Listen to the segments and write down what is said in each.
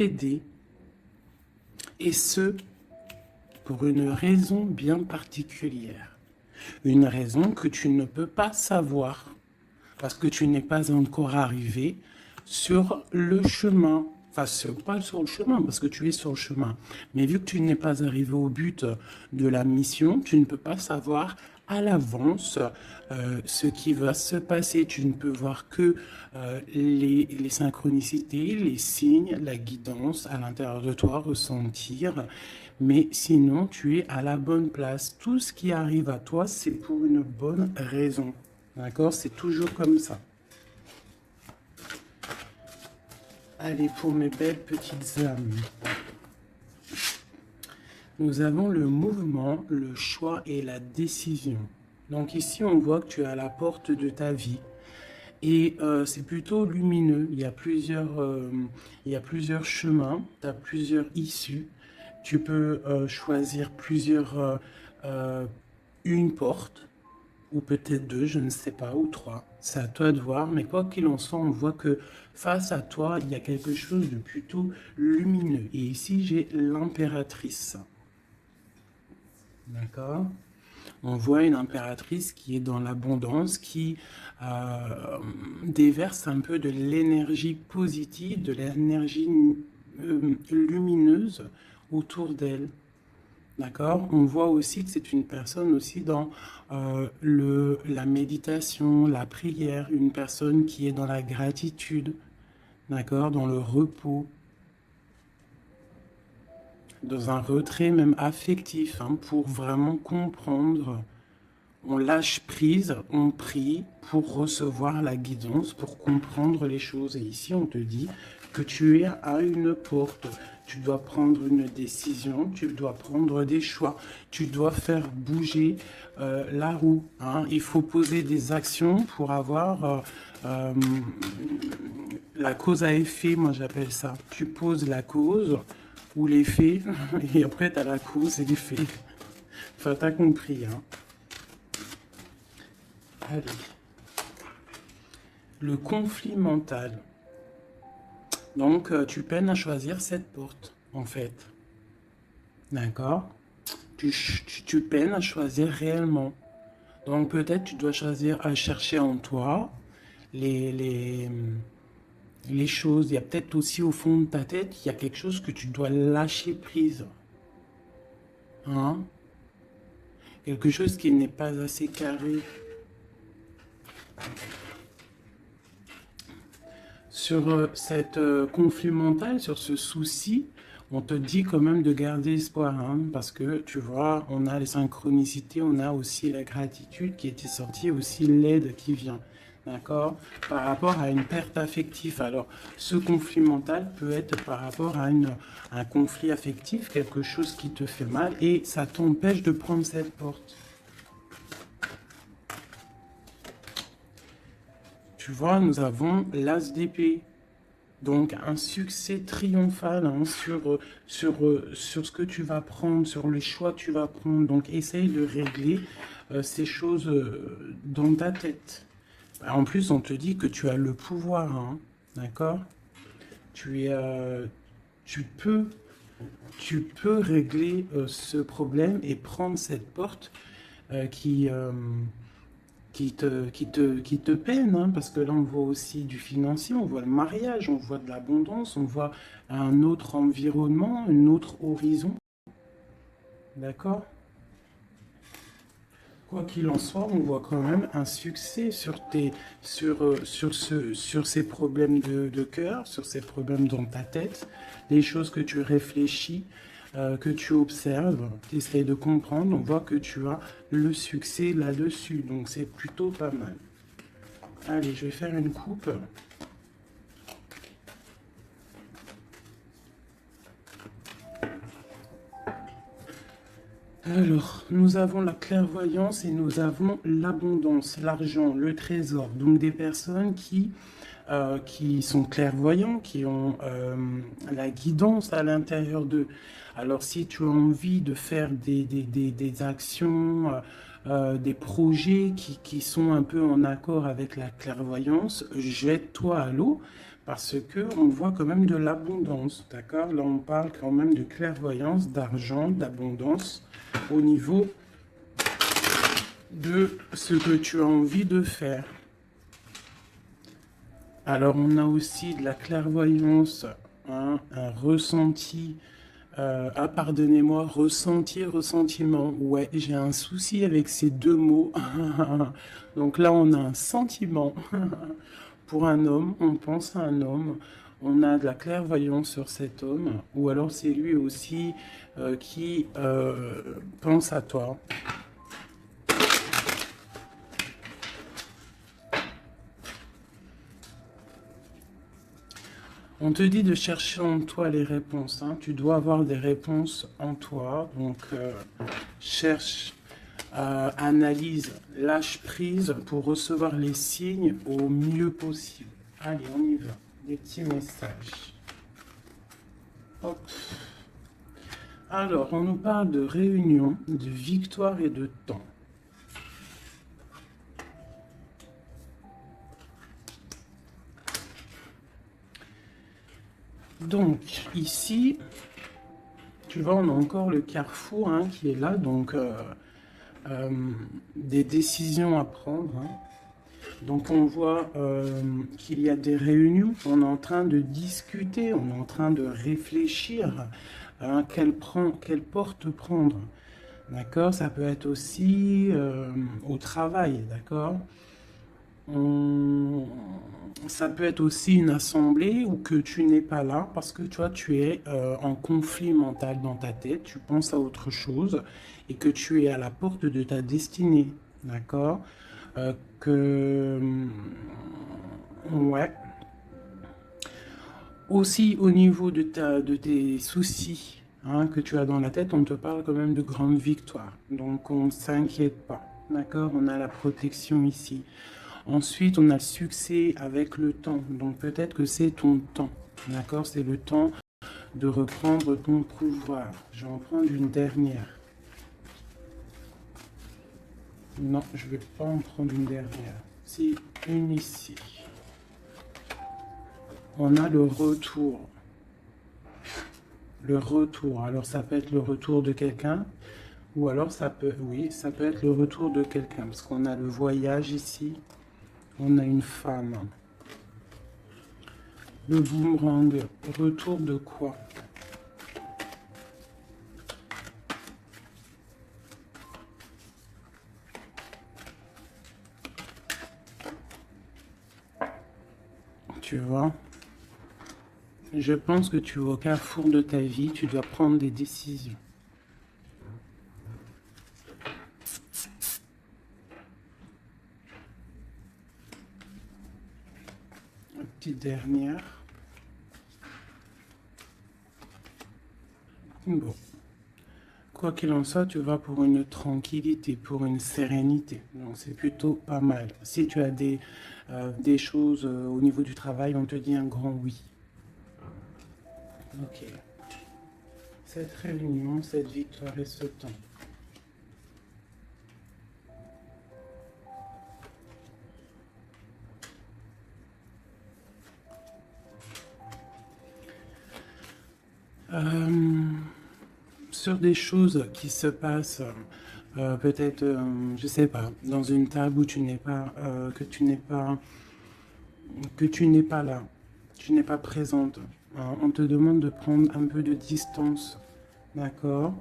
t'aider, et ce, pour une raison bien particulière. Une raison que tu ne peux pas savoir, parce que tu n'es pas encore arrivé sur le chemin. Enfin, pas sur le chemin, parce que tu es sur le chemin. Mais vu que tu n'es pas arrivé au but de la mission, tu ne peux pas savoir à l'avance ce qui va se passer. Tu ne peux voir que les synchronicités, les signes, la guidance à l'intérieur de toi, ressentir. Mais sinon, tu es à la bonne place. Tout ce qui arrive à toi, c'est pour une bonne raison. D'accord? C'est toujours comme ça. Allez, pour mes belles petites âmes. Nous avons le mouvement, le choix et la décision. Donc ici, on voit que tu es à la porte de ta vie. Et c'est plutôt lumineux. Il y a plusieurs chemins, tu as plusieurs issues. Tu peux choisir une porte, ou peut-être deux, je ne sais pas, ou trois. C'est à toi de voir, mais quoi qu'il en soit, on voit que face à toi, il y a quelque chose de plutôt lumineux. Et ici, j'ai l'impératrice. D'accord? On voit une impératrice qui est dans l'abondance, qui déverse un peu de l'énergie positive, de l'énergie lumineuse autour d'elle. D'accord? On voit aussi que c'est une personne aussi dans la méditation, la prière, une personne qui est dans la gratitude, d'accord? Dans le repos, dans un retrait même affectif, hein, pour vraiment comprendre. On lâche prise, on prie pour recevoir la guidance, pour comprendre les choses. Et ici, on te dit que tu es à une porte. Tu dois prendre une décision, tu dois prendre des choix, tu dois faire bouger la roue. Hein. Il faut poser des actions pour avoir la cause à effet, moi j'appelle ça. Tu poses la cause ou l'effet, et après tu as la cause et l'effet. Enfin, tu as compris, hein. Allez. Le conflit mental. Donc, tu peines à choisir cette porte, en fait. D'accord? Tu peines à choisir réellement. Donc, peut-être tu dois choisir à chercher en toi les choses. Il y a peut-être aussi au fond de ta tête, il y a quelque chose que tu dois lâcher prise. Hein? Quelque chose qui n'est pas assez carré. Sur cette conflit mental, sur ce souci, on te dit quand même de garder espoir, hein, parce que tu vois, on a les synchronicités, on a aussi la gratitude qui était sortie, aussi l'aide qui vient, d'accord, par rapport à une perte affective. Alors, ce conflit mental peut être par rapport à un conflit affectif, quelque chose qui te fait mal, et ça t'empêche de prendre cette porte. Tu vois, nous avons l'as d'épée. Donc, un succès triomphal, hein, sur ce que tu vas prendre, sur les choix que tu vas prendre. Donc, essaye de régler ces choses dans ta tête. En plus, on te dit que tu as le pouvoir, hein, d'accord? Tu peux, tu peux régler ce problème et prendre cette porte qui te peine, hein, parce que là on voit aussi du financier, on voit le mariage, on voit de l'abondance, on voit un autre environnement, un autre horizon, d'accord? Quoi qu'il en soit, on voit quand même un succès sur ces problèmes de cœur, sur ces problèmes dans ta tête, les choses que tu réfléchis, que tu observes, tu essaies de comprendre, on voit que tu as le succès là-dessus, donc c'est plutôt pas mal. Allez, je vais faire une coupe. Alors, nous avons la clairvoyance et nous avons l'abondance, l'argent, le trésor. Donc des personnes qui sont clairvoyants, qui ont la guidance à l'intérieur d'eux. Alors si tu as envie de faire des actions, des projets qui sont un peu en accord avec la clairvoyance, jette-toi à l'eau, Parce que on voit quand même de l'abondance, d'accord? Là, on parle quand même de clairvoyance, d'argent, d'abondance au niveau de ce que tu as envie de faire. Alors, on a aussi de la clairvoyance, hein, un ressenti. Pardonnez-moi, ressenti, ressentiment. Ouais, j'ai un souci avec ces deux mots. Donc là, on a un sentiment pour un homme, on pense à un homme, on a de la clairvoyance sur cet homme, ou alors c'est lui aussi qui pense à toi. On te dit de chercher en toi les réponses, hein. Tu dois avoir des réponses en toi. Donc, cherche, analyse, lâche prise pour recevoir les signes au mieux possible. Allez, on y va. Des petits messages. Hop. Alors, on nous parle de réunion, de victoire et de temps. Donc, ici, tu vois, on a encore le carrefour hein, qui est là, donc des décisions à prendre. Hein. Donc, on voit qu'il y a des réunions, on est en train de discuter, on est en train de réfléchir à quelle porte prendre. D'accord? Ça peut être aussi au travail, d'accord? Ça peut être aussi une assemblée où que tu n'es pas là parce que toi tu es en conflit mental dans ta tête, tu penses à autre chose et que tu es à la porte de ta destinée, d'accord? Que ouais. Aussi au niveau de tes soucis hein, que tu as dans la tête, on te parle quand même de grandes victoires. Donc on ne s'inquiète pas, d'accord? On a la protection ici. Ensuite, on a le succès avec le temps. Donc peut-être que c'est ton temps. D'accord? C'est le temps de reprendre ton pouvoir. Je vais en prendre une dernière. Non, je ne vais pas en prendre une dernière. Si, une ici. On a le retour. Le retour. Alors ça peut être le retour de quelqu'un. Ou alors ça peut, oui, ça peut être le retour de quelqu'un. Parce qu'on a le voyage ici. On a une femme. Le boomerang, retour de quoi? Tu vois? Je pense que tu es au carrefour de ta vie, tu dois prendre des décisions. Une petite dernière. Bon. Quoi qu'il en soit, tu vas pour une tranquillité, pour une sérénité. Donc c'est plutôt pas mal. Si tu as des choses au niveau du travail, on te dit un grand oui. Ok. Cette réunion, cette victoire et ce temps. Sur des choses qui se passent, peut-être, je sais pas, dans une table où tu n'es pas, que tu n'es pas là, tu n'es pas présente. On te demande de prendre un peu de distance, d'accord?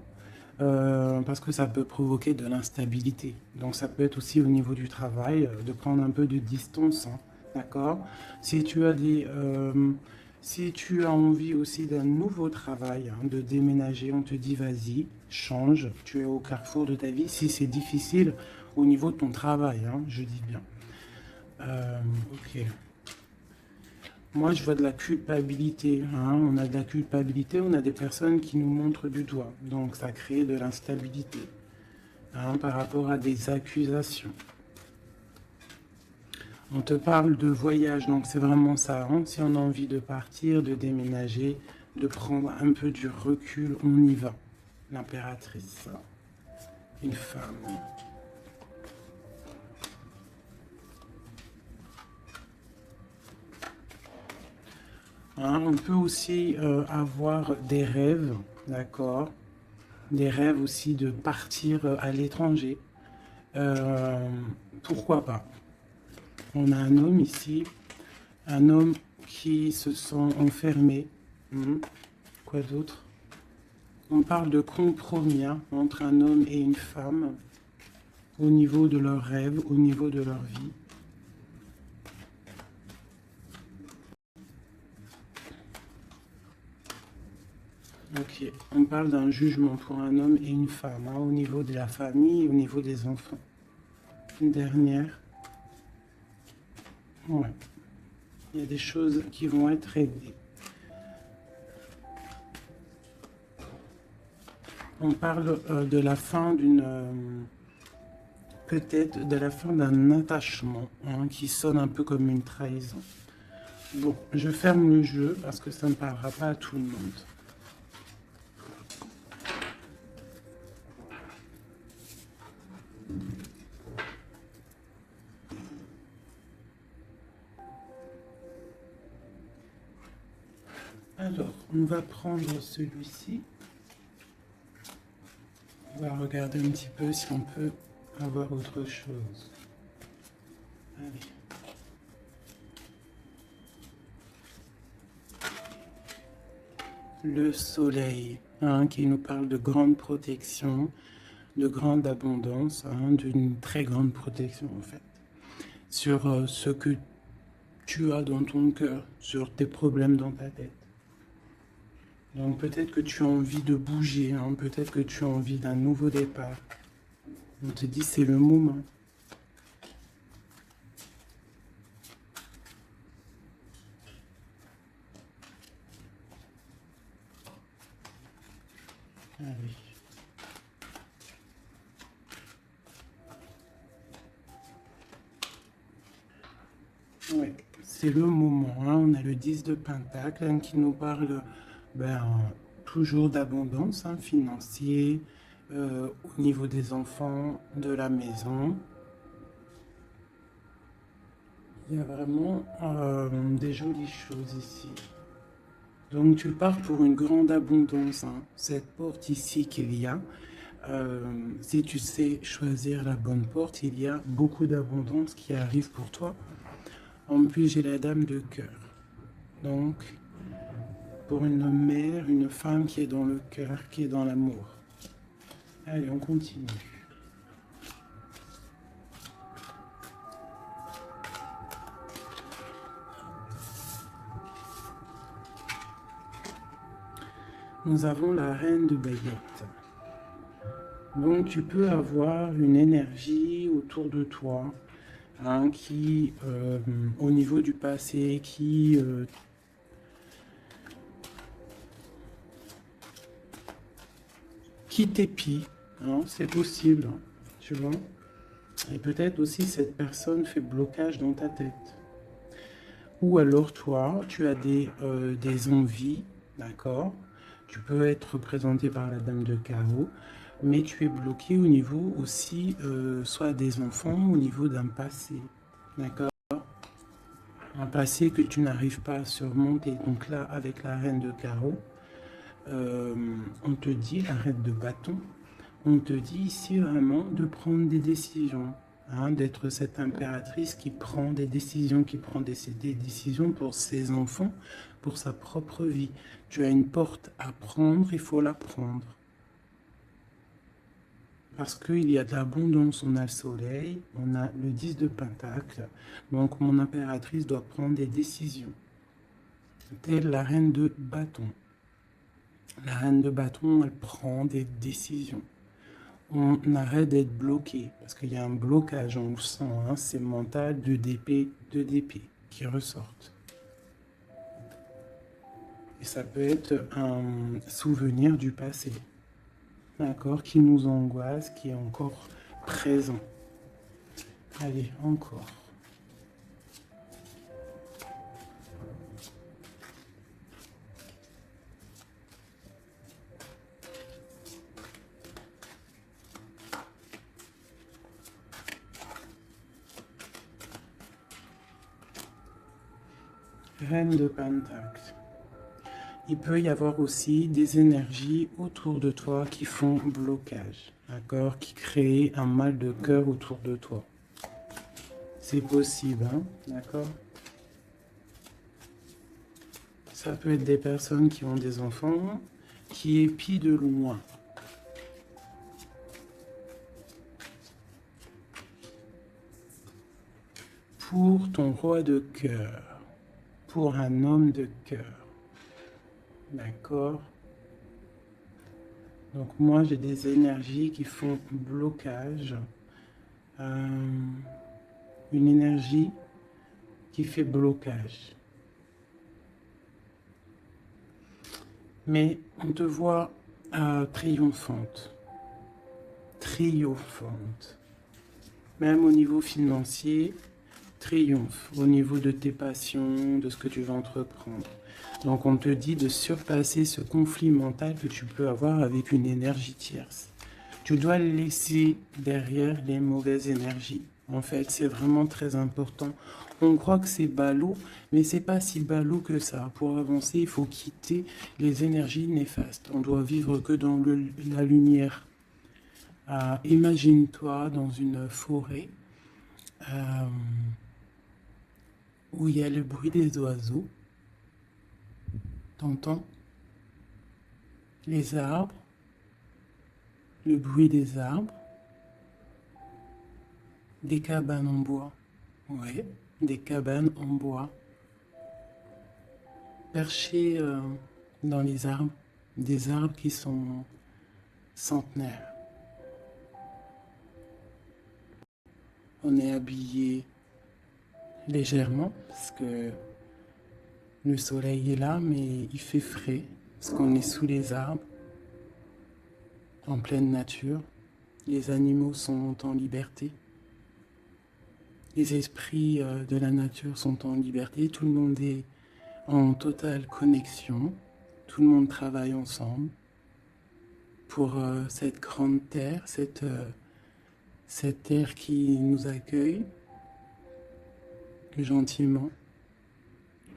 Parce que ça peut provoquer de l'instabilité. Donc ça peut être aussi au niveau du travail, de prendre un peu de distance, hein, d'accord? Si tu as si tu as envie aussi d'un nouveau travail, hein, de déménager, on te dit vas-y, change, tu es au carrefour de ta vie. Si c'est difficile au niveau de ton travail, hein, je dis bien. Ok. Moi, je vois de la culpabilité. Hein. On a de la culpabilité, on a des personnes qui nous montrent du doigt. Donc, ça crée de l'instabilité hein, par rapport à des accusations. On te parle de voyage, donc c'est vraiment ça. Hein. Si on a envie de partir, de déménager, de prendre un peu du recul, on y va. L'impératrice, une femme. Hein. On peut aussi avoir des rêves, d'accord? Des rêves aussi de partir à l'étranger. Euh, Pourquoi pas? On a un homme ici, un homme qui se sent enfermé. Quoi d'autre? On parle de compromis hein, entre un homme et une femme au niveau de leurs rêves, au niveau de leur vie. Ok, on parle d'un jugement pour un homme et une femme, hein, au niveau de la famille, au niveau des enfants. Une dernière. Ouais. Il y a des choses qui vont être réglées. On parle de la fin d'une... peut-être de la fin d'un attachement hein, qui sonne un peu comme une trahison. Bon, je ferme le jeu parce que ça ne parlera pas à tout le monde. Alors, on va prendre celui-ci. On va regarder un petit peu si on peut avoir autre chose. Allez. Le soleil, hein, qui nous parle de grande protection, de grande abondance, hein, d'une très grande protection en fait, sur ce que tu as dans ton cœur, sur tes problèmes dans ta tête. Donc peut-être que tu as envie de bouger, hein, peut-être que tu as envie d'un nouveau départ. On te dit c'est le moment. Allez. Ouais, c'est le moment. Hein. On a le 10 de Pentacle hein, qui nous parle toujours d'abondance hein, financière, au niveau des enfants, de la maison. Il y a vraiment des jolies choses ici. Donc tu pars pour une grande abondance. Hein. Cette porte ici qu'il y a, si tu sais choisir la bonne porte, il y a beaucoup d'abondance qui arrive pour toi. En plus, j'ai la dame de cœur. Donc, pour une mère, une femme qui est dans le cœur, qui est dans l'amour. Allez, on continue. Nous avons la reine de baguettes. Donc, tu peux avoir une énergie autour de toi hein, qui, au niveau du passé, qui t'épie. Hein, c'est possible, tu vois. Et peut-être aussi cette personne fait blocage dans ta tête. Ou alors toi, tu as des envies, d'accord? Tu peux être représenté par la dame de carreau, mais tu es bloqué au niveau aussi, soit des enfants, au niveau d'un passé, d'accord? Un passé que tu n'arrives pas à surmonter. Donc là, avec la reine de carreau, on te dit, la reine de bâton, on te dit ici vraiment de prendre des décisions. Hein, d'être cette impératrice qui prend des décisions, qui prend des décisions pour ses enfants, pour sa propre vie. Tu as une porte à prendre, il faut la prendre. Parce qu'il y a de l'abondance, on a le soleil, on a le 10 de Pentacle, donc mon impératrice doit prendre des décisions. Telle la reine de bâton. La reine de bâton, elle prend des décisions. On arrête d'être bloqué, parce qu'il y a un blocage, on le sent, hein, c'est mental, 2 d'épée qui ressortent. Et ça peut être un souvenir du passé, d'accord, qui nous angoisse, qui est encore présent. Allez, encore. Reine de Pentacle. il peut y avoir aussi des énergies autour de toi qui font blocage, d'accord? Qui créent un mal de cœur autour de toi. C'est possible, hein? D'accord? Ça peut être des personnes qui ont des enfants, qui épient de loin. Pour ton roi de cœur, pour un homme de cœur. D'accord? Donc moi j'ai des énergies qui font blocage. Une énergie qui fait blocage. Mais on te voit triomphante. Triomphante. Même au niveau financier, triomphe. Au niveau de tes passions, de ce que tu vas entreprendre. Donc on te dit de surpasser ce conflit mental que tu peux avoir avec une énergie tierce. Tu dois laisser derrière les mauvaises énergies. En fait, c'est vraiment très important. On croit que c'est ballot, mais c'est pas si ballot que ça. Pour avancer, il faut quitter les énergies néfastes. On doit vivre que dans la lumière. Imagine-toi dans une forêt où il y a le bruit des oiseaux. T'entends? Les arbres, le bruit des arbres, des cabanes en bois. Ouais, des cabanes en bois. Perchées dans les arbres, des arbres qui sont centenaires. On est habillé légèrement parce que le soleil est là, mais il fait frais parce qu'on est sous les arbres, en pleine nature. Les animaux sont en liberté. Les esprits de la nature sont en liberté. Tout le monde est en totale connexion. Tout le monde travaille ensemble pour cette grande terre, cette terre qui nous accueille gentiment,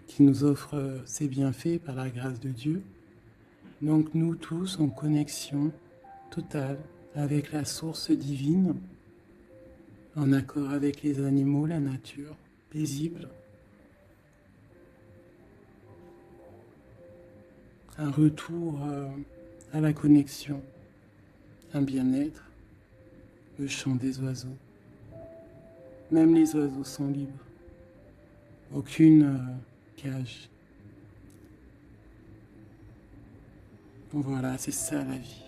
qui nous offre ses bienfaits par la grâce de Dieu. Donc nous tous en connexion totale avec la source divine, en accord avec les animaux, la nature, paisible. Un retour à la connexion, un bien-être, le chant des oiseaux. Même les oiseaux sont libres. Aucune cage. Voilà, c'est ça la vie.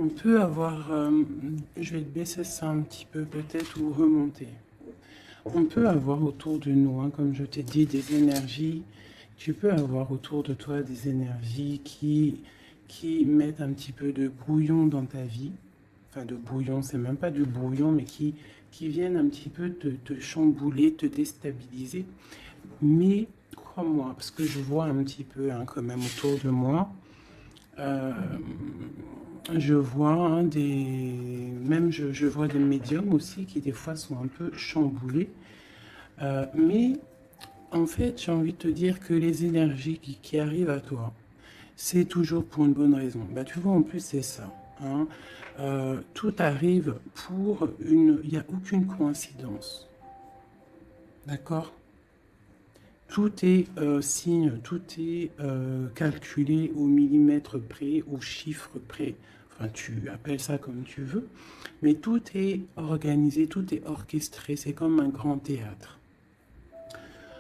On peut avoir, je vais baisser ça un petit peu peut-être ou remonter. On peut avoir autour de nous, hein, comme je t'ai dit, des énergies. Tu peux avoir autour de toi des énergies qui mettent un petit peu de brouillon dans ta vie. Enfin, de brouillon, c'est même pas du brouillon, mais qui viennent un petit peu te chambouler, te déstabiliser. Mais crois-moi, parce que je vois un petit peu hein, quand même autour de moi, je vois hein, même je vois des médiums aussi qui des fois sont un peu chamboulés. Mais en fait, j'ai envie de te dire que les énergies qui arrivent à toi, c'est toujours pour une bonne raison. Bah, tu vois, en plus, c'est ça. Hein. Tout arrive pour une... Il n'y a aucune coïncidence. D'accord? Tout est signe, tout est calculé au millimètre près, au chiffre près. Enfin, tu appelles ça comme tu veux. Mais tout est organisé, tout est orchestré. C'est comme un grand théâtre.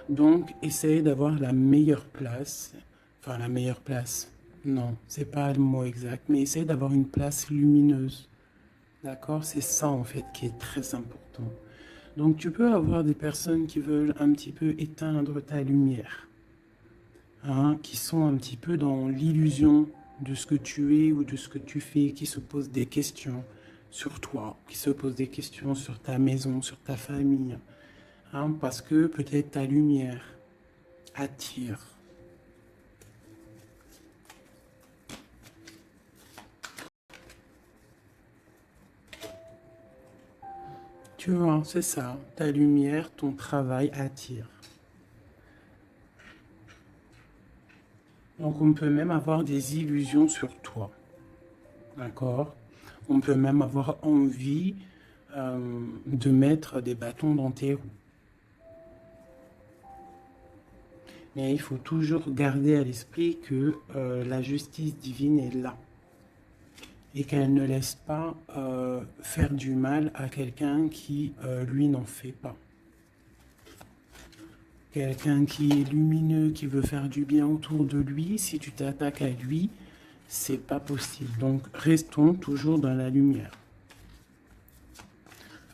Donc, essaye d'avoir la meilleure place. Enfin, la meilleure place. Non, c'est pas le mot exact. Mais essaye d'avoir une place lumineuse. D'accord? C'est ça, en fait, qui est très important. Donc, tu peux avoir des personnes qui veulent un petit peu éteindre ta lumière. Hein, qui sont un petit peu dans l'illusion de ce que tu es ou de ce que tu fais, qui se posent des questions sur toi, qui se posent des questions sur ta maison, sur ta famille. Hein, parce que peut-être ta lumière attire Tu vois, c'est ça. Ta lumière, ton travail attire. Donc on peut même avoir des illusions sur toi. D'accord? On peut même avoir envie de mettre des bâtons dans tes roues. Mais il faut toujours garder à l'esprit que la justice divine est là et qu'elle ne laisse pas faire du mal à quelqu'un qui, lui, n'en fait pas. Quelqu'un qui est lumineux, qui veut faire du bien autour de lui, si tu t'attaques à lui, c'est pas possible. Donc, restons toujours dans la lumière.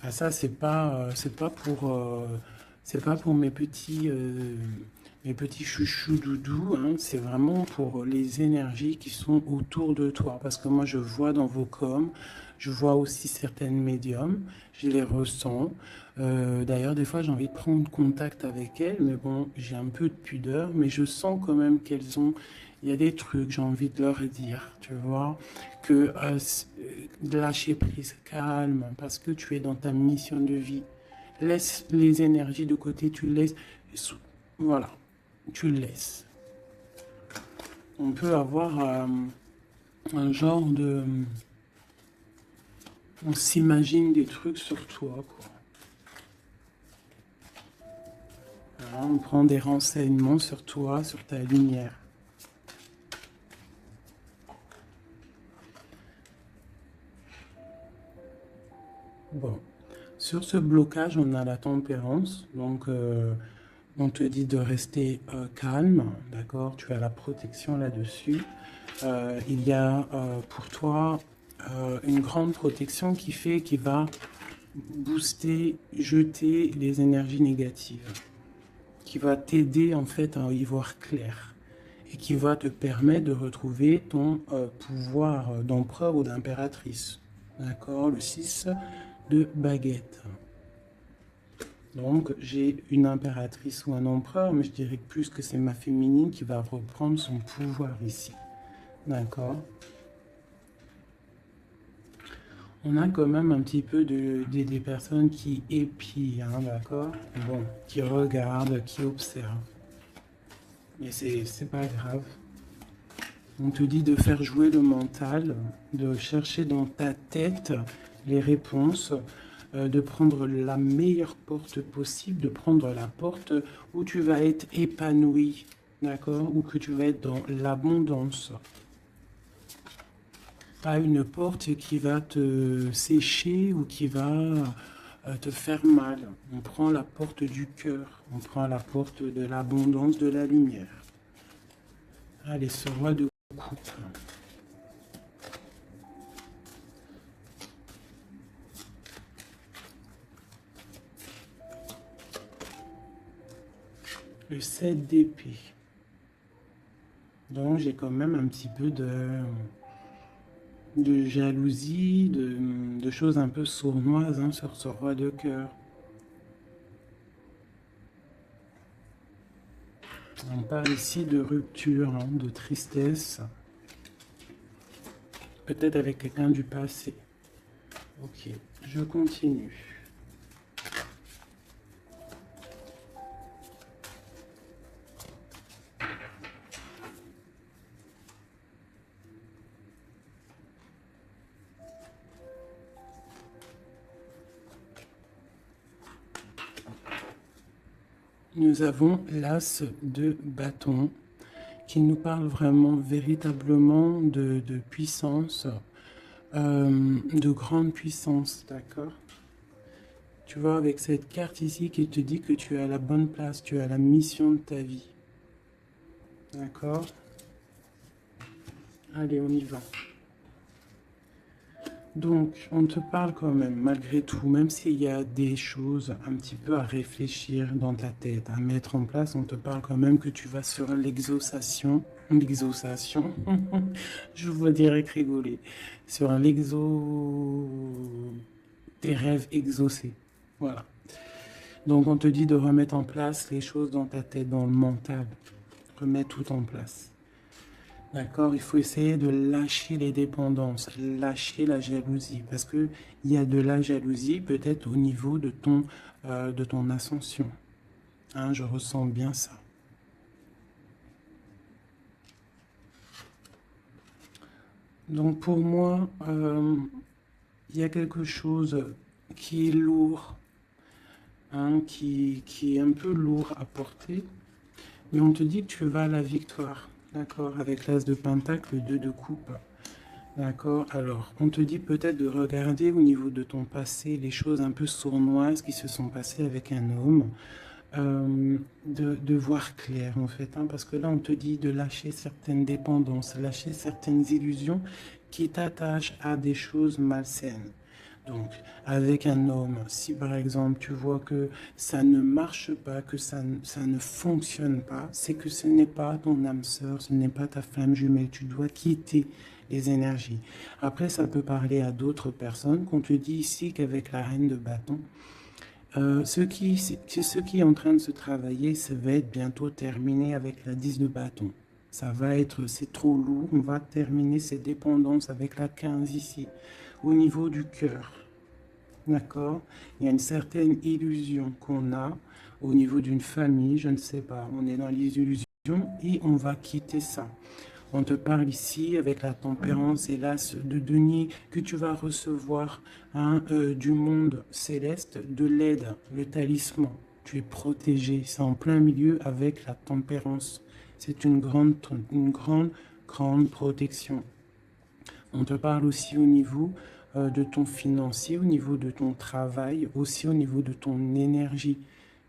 Ah, ça, c'est pas pour mes petits chouchous doudous, hein. C'est vraiment pour les énergies qui sont autour de toi. Parce que moi, je vois dans vos coms, je vois aussi certaines médiums, je les ressens. D'ailleurs, des fois, j'ai envie de prendre contact avec elles, mais bon, j'ai un peu de pudeur, mais je sens quand même qu'elles ont, il y a des trucs, j'ai envie de leur dire, tu vois, que lâcher prise, calme, parce que tu es dans ta mission de vie. Laisse les énergies de côté, tu laisses, voilà, tu le laisses. On peut avoir un genre de, on s'imagine des trucs sur toi, quoi. Voilà, on prend des renseignements sur toi, sur ta lumière. Bon, sur ce blocage, on a la tempérance, donc on te dit de rester calme, d'accord? Tu as la protection là-dessus. Il y a pour toi une grande protection qui va booster, jeter les énergies négatives, qui va t'aider en fait à y voir clair et qui va te permettre de retrouver ton pouvoir d'empereur ou d'impératrice. D'accord? Le 6 de baguette. Donc, j'ai une impératrice ou un empereur, mais je dirais plus que c'est ma féminine qui va reprendre son pouvoir ici. D'accord? On a quand même un petit peu des personnes qui épient, hein, d'accord? Bon, qui regardent, qui observent. Mais c'est pas grave. On te dit de faire jouer le mental, de chercher dans ta tête les réponses, de prendre la meilleure porte possible, de prendre la porte où tu vas être épanoui, d'accord? Où que tu vas être dans l'abondance. Pas une porte qui va te sécher ou qui va te faire mal. On prend la porte du cœur, on prend la porte de l'abondance, de la lumière. Allez, ce roi de coupe. Le 7 d'épée. Donc j'ai quand même un petit peu de jalousie, de choses un peu sournoises, hein, sur ce roi de cœur. On parle ici de rupture, hein, de tristesse. Peut-être avec quelqu'un du passé. Ok, je continue. Nous avons l'as de bâton qui nous parle vraiment véritablement de puissance, de grande puissance, d'accord? Tu vois, avec cette carte ici qui te dit que tu es à la bonne place, tu as la mission de ta vie. D'accord? Allez, on y va. Donc, on te parle quand même, malgré tout, même s'il y a des choses un petit peu à réfléchir dans ta tête, à mettre en place, on te parle quand même que tu vas sur l'exaucation. L'exaucation, je vois direct rigoler. Sur tes rêves exaucés. Voilà. Donc, on te dit de remettre en place les choses dans ta tête, dans le mental. Remets tout en place. D'accord? Il faut essayer de lâcher les dépendances, lâcher la jalousie, parce que il y a de la jalousie peut-être au niveau de ton ascension. Hein, je ressens bien ça. Donc pour moi, il y a quelque chose qui est lourd, hein, qui est un peu lourd à porter, mais on te dit que tu vas à la victoire, d'accord, avec l'as de pentacle, le 2 de coupe. D'accord. Alors, on te dit peut-être de regarder au niveau de ton passé les choses un peu sournoises qui se sont passées avec un homme, de voir clair en fait, hein, parce que là on te dit de lâcher certaines dépendances, lâcher certaines illusions qui t'attachent à des choses malsaines. Donc, avec un homme, si par exemple tu vois que ça ne marche pas, que ça ne fonctionne pas, c'est que ce n'est pas ton âme sœur, ce n'est pas ta flamme jumelle. Tu dois quitter les énergies. Après, ça peut parler à d'autres personnes qu'on te dit ici qu'avec la reine de bâton, ce qui est en train de se travailler, ça va être bientôt terminé avec la 10 de bâton. Ça va être, c'est trop lourd, on va terminer ces dépendances avec la 15 ici, au niveau du cœur. D'accord? Il y a une certaine illusion qu'on a au niveau d'une famille, je ne sais pas, on est dans les illusions et on va quitter ça. On te parle ici avec la tempérance et l'as de denier que tu vas recevoir, hein, du monde céleste, de l'aide, le talisman. Tu es protégé, c'est en plein milieu avec la tempérance. C'est une grande protection. On te parle aussi au niveau de ton financier, au niveau de ton travail, aussi au niveau de ton énergie.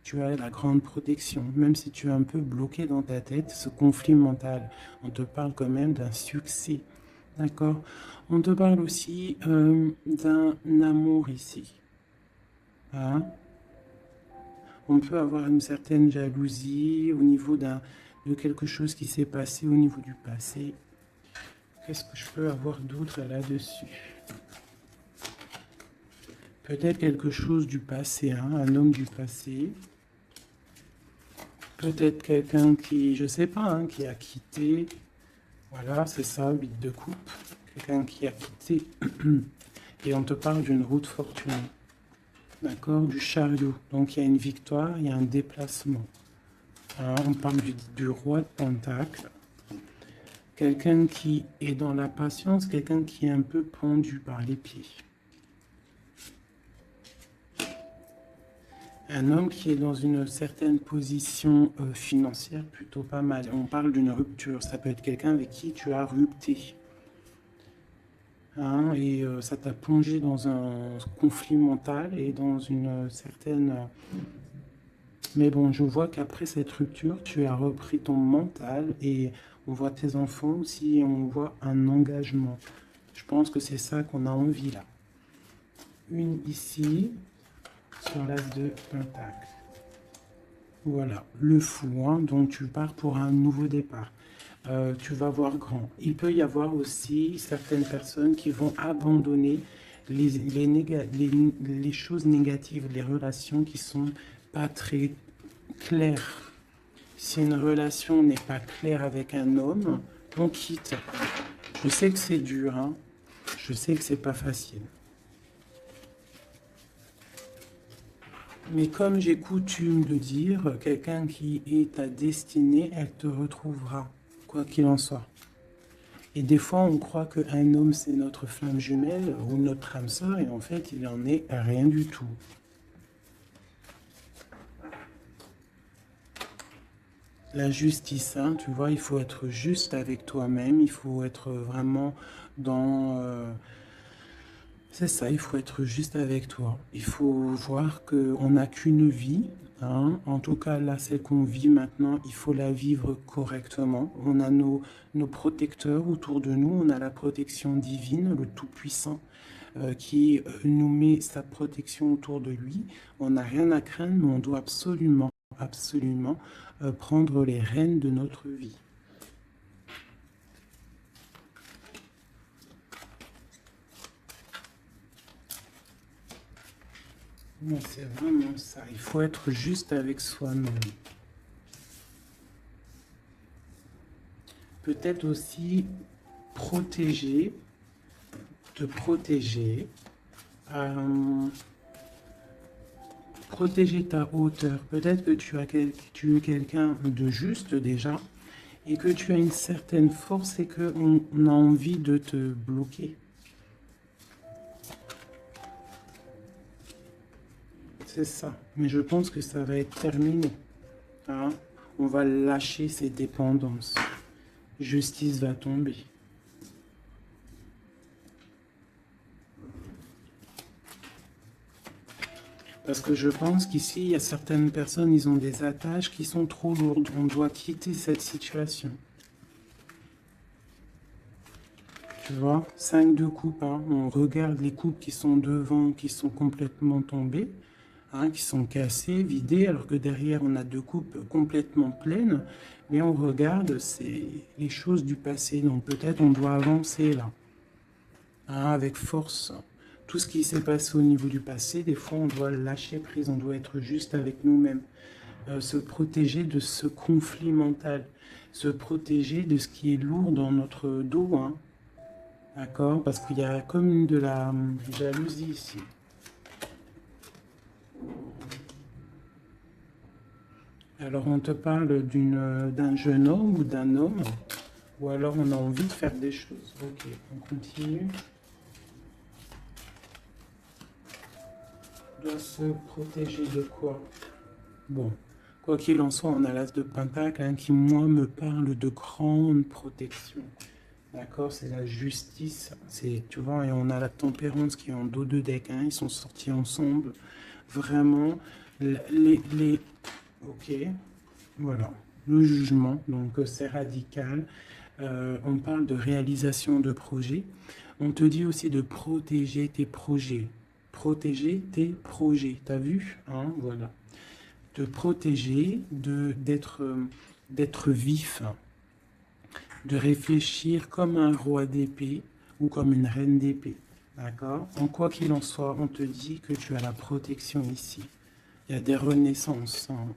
Tu as la grande protection, même si tu es un peu bloqué dans ta tête, ce conflit mental. On te parle quand même d'un succès. D'accord? On te parle aussi d'un amour ici. Hein? On peut avoir une certaine jalousie au niveau de quelque chose qui s'est passé au niveau du passé. Qu'est-ce que je peux avoir d'autre là-dessus? Peut-être quelque chose du passé, hein, un homme du passé. Peut-être quelqu'un qui, je sais pas, hein, qui a quitté. Voilà, c'est ça, 8 de coupe. Quelqu'un qui a quitté. Et on te parle d'une route fortunée. D'accord? Du chariot. Donc il y a une victoire, il y a un déplacement. Hein, on parle du roi de Pentacle. Quelqu'un qui est dans la patience, quelqu'un qui est un peu pendu par les pieds. Un homme qui est dans une certaine position financière plutôt pas mal. On parle d'une rupture. Ça peut être quelqu'un avec qui tu as rupté. Hein, et ça t'a plongé dans un conflit mental et dans une certaine... Mais bon, je vois qu'après cette rupture, tu as repris ton mental et on voit tes enfants aussi et on voit un engagement. Je pense que c'est ça qu'on a envie là. Une ici, sur l'as de pentacle. Voilà, le fou, hein, donc tu pars pour un nouveau départ. Tu vas voir grand. Il peut y avoir aussi certaines personnes qui vont abandonner les choses négatives, les relations qui sont pas très claires. Si une relation n'est pas claire avec un homme, on quitte. Je sais que c'est dur, hein. Je sais que c'est pas facile. Mais comme j'ai coutume de dire, quelqu'un qui est ta destinée, elle te retrouvera, quoi qu'il en soit. Et des fois, on croit qu'un homme, c'est notre flamme jumelle ou notre âme sœur, et en fait, il n'en est rien du tout. La justice, hein, tu vois, il faut être juste avec toi-même, il faut être vraiment dans... c'est ça, il faut être juste avec toi. Il faut voir qu'on n'a qu'une vie, hein. En tout cas, là, celle qu'on vit maintenant, il faut la vivre correctement. On a nos protecteurs autour de nous, on a la protection divine, le Tout-Puissant, qui nous met sa protection autour de lui. On n'a rien à craindre, mais on doit absolument prendre les rênes de notre vie. Non, c'est vraiment ça. Il faut être juste avec soi-même. peut-être aussi protéger, te protéger, protéger ta hauteur. Peut-être que tu es quelqu'un de juste déjà et que tu as une certaine force et qu'on a envie de te bloquer. C'est ça. Mais je pense que ça va être terminé. Hein? On va lâcher ces dépendances. Justice va tomber. Parce que je pense qu'ici, il y a certaines personnes, ils ont des attaches qui sont trop lourdes. On doit quitter cette situation. Tu vois, 5 de coupe, hein. On regarde les coupes qui sont devant, qui sont complètement tombées, hein, qui sont cassées, vidées, alors que derrière, on a 2 coupes complètement pleines. Mais on regarde, c'est les choses du passé. Donc peut-être on doit avancer là, hein, avec force. Tout ce qui s'est passé au niveau du passé, des fois, on doit lâcher prise, on doit être juste avec nous-mêmes. Se protéger de ce conflit mental, se protéger de ce qui est lourd dans notre dos, hein. D'accord? Parce qu'il y a comme de la jalousie ici. Alors on te parle d'un jeune homme ou d'un homme, ou alors on a envie de faire des choses. Ok, on continue. On doit se protéger de quoi? Bon, quoi qu'il en soit, on a l'as de Pentacle, hein, qui, moi, me parle de grande protection. D'accord, c'est la justice, tu vois, et on a la tempérance qui est en dos de deck, hein, ils sont sortis ensemble, vraiment, ok, voilà, le jugement, donc c'est radical, on parle de réalisation de projets, on te dit aussi de protéger tes projets, t'as vu, hein, voilà, de protéger, d'être vif, de réfléchir comme un roi d'épée ou comme une reine d'épée. D'accord? En quoi qu'il en soit, on te dit que tu as la protection ici. Il y a des renaissances, hein.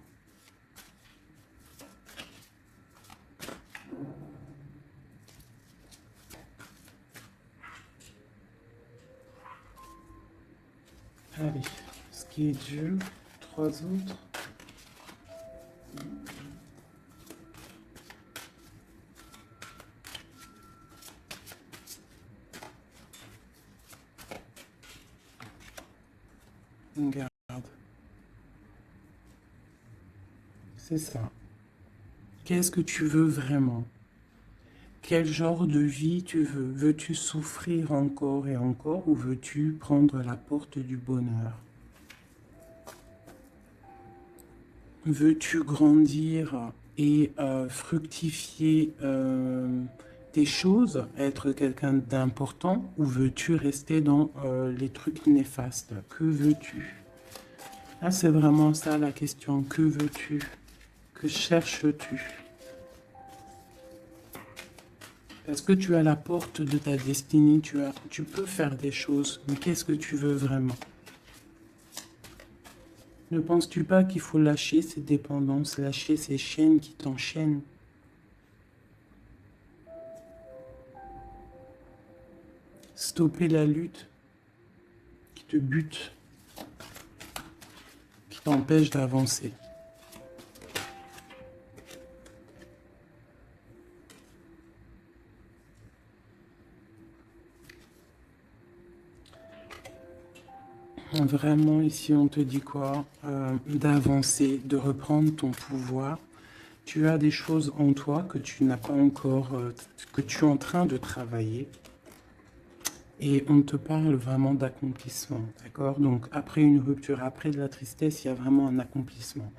Allez, schedule, 3 autres. Garde. C'est ça. Qu'est-ce que tu veux vraiment? Quel genre de vie tu veux? Veux-tu souffrir encore et encore ou veux-tu prendre la porte du bonheur? Veux-tu grandir et fructifier tes choses, être quelqu'un d'important, ou veux-tu rester dans les trucs néfastes? Que veux-tu? Là, c'est vraiment ça la question. Que veux-tu? Que cherches-tu? Parce que tu as la porte de ta destinée, tu peux faire des choses, mais qu'est-ce que tu veux vraiment? Ne penses-tu pas qu'il faut lâcher ces dépendances, lâcher ces chaînes qui t'enchaînent? Stopper la lutte qui te bute, qui t'empêche d'avancer. Vraiment, ici, on te dit quoi? D'avancer, de reprendre ton pouvoir. Tu as des choses en toi que tu n'as pas encore, que tu es en train de travailler. Et on te parle vraiment d'accomplissement, d'accord? Donc, après une rupture, après de la tristesse, il y a vraiment un accomplissement.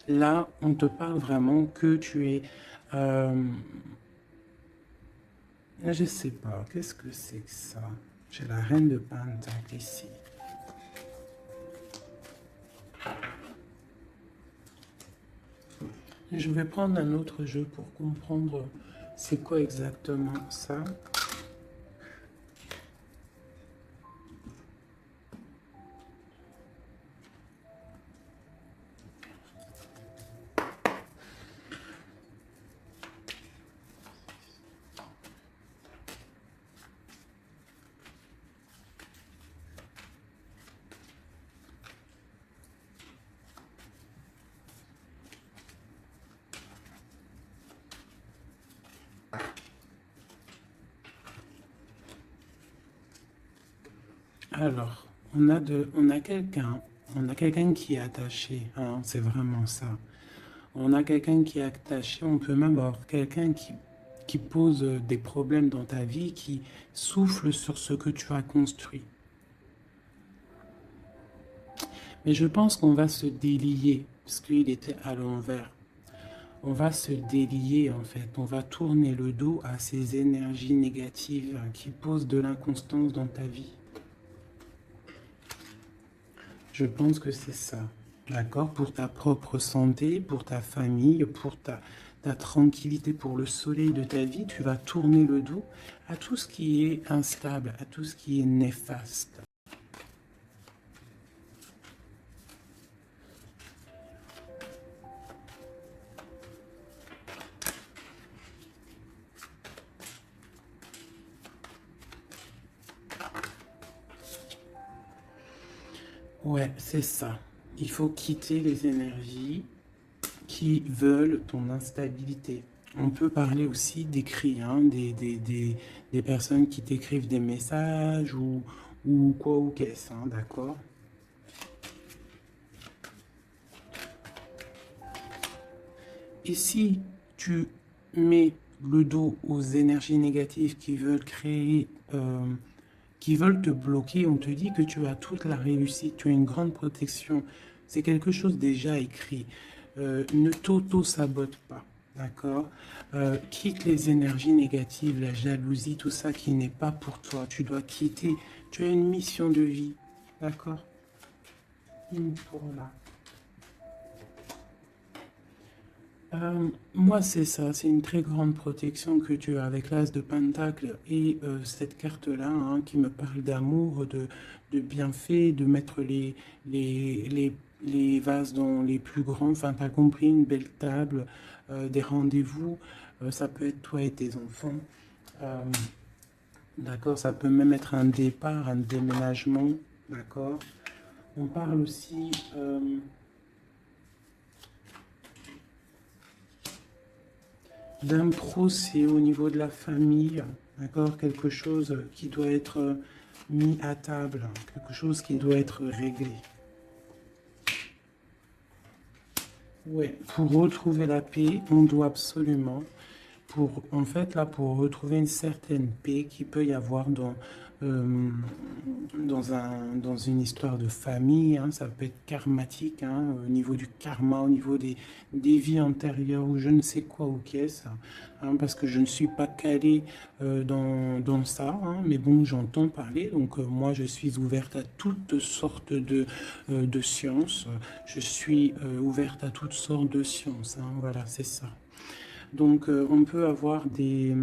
Là, on te parle vraiment que tu es... je sais pas, qu'est-ce que c'est que ça? J'ai la reine de Pentacle ici. Je vais prendre un autre jeu pour comprendre c'est quoi exactement ça. Alors, on a quelqu'un qui est attaché, hein, c'est vraiment ça. On a quelqu'un qui est attaché, on peut même avoir quelqu'un qui pose des problèmes dans ta vie, qui souffle sur ce que tu as construit. Mais je pense qu'on va se délier, parce qu'il était à l'envers. On va se délier en fait, on va tourner le dos à ces énergies négatives qui posent de l'inconstance dans ta vie. Je pense que c'est ça, d'accord? Pour ta propre santé, pour ta famille, pour ta tranquillité, pour le soleil de ta vie, tu vas tourner le dos à tout ce qui est instable, à tout ce qui est néfaste. Ouais, c'est ça. Il faut quitter les énergies qui veulent ton instabilité. On peut parler aussi d'écrits, hein, des personnes qui t'écrivent des messages ou quoi ou qu'est-ce, hein, d'accord? Et si tu mets le dos aux énergies négatives qui veulent créer, qui veulent te bloquer, on te dit que tu as toute la réussite, tu as une grande protection. C'est quelque chose déjà écrit. Ne t'auto-sabote pas, d'accord? Quitte les énergies négatives, la jalousie, tout ça qui n'est pas pour toi. Tu dois quitter. Tu as une mission de vie, d'accord? Voilà. Moi, c'est ça, c'est une très grande protection que tu as avec l'As de Pentacle et cette carte-là hein, qui me parle d'amour, de bienfait, de mettre les vases dans les plus grands, enfin, t'as compris, une belle table, des rendez-vous, ça peut être toi et tes enfants, euh, d'accord, ça peut même être un départ, un déménagement, d'accord. On parle aussi d'un procès au niveau de la famille, d'accord, quelque chose qui doit être mis à table, quelque chose qui doit être réglé. Ouais, pour retrouver la paix, on doit absolument, en fait, là, pour retrouver une certaine paix qui peut y avoir euh, dans une histoire de famille, hein, ça peut être karmatique, hein, au niveau du karma, au niveau des vies antérieures ou je ne sais quoi ou qu'est-ce, hein, parce que je ne suis pas calé dans ça, hein, mais bon, j'entends parler, donc moi je suis ouverte à toutes sortes de sciences, je suis ouverte à toutes sortes de sciences, hein, voilà, c'est ça. Donc, on peut avoir des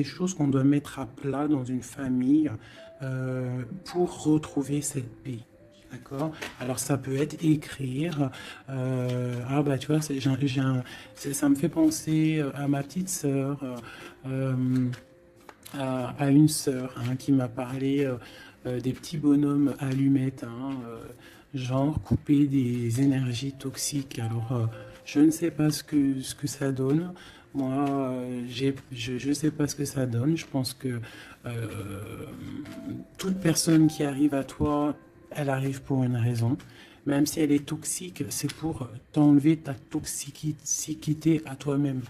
choses qu'on doit mettre à plat dans une famille pour retrouver cette paix. D'accord? Alors, ça peut être écrire. Ah, bah, tu vois, ça me fait penser à ma petite sœur, à une sœur hein, qui m'a parlé des petits bonhommes allumettes, hein, genre couper des énergies toxiques. Alors, je ne sais pas ce que ça donne. Moi, je ne sais pas ce que ça donne. Je pense que euh, toute personne qui arrive à toi, elle arrive pour une raison. Même si elle est toxique, c'est pour t'enlever ta toxicité à toi-même.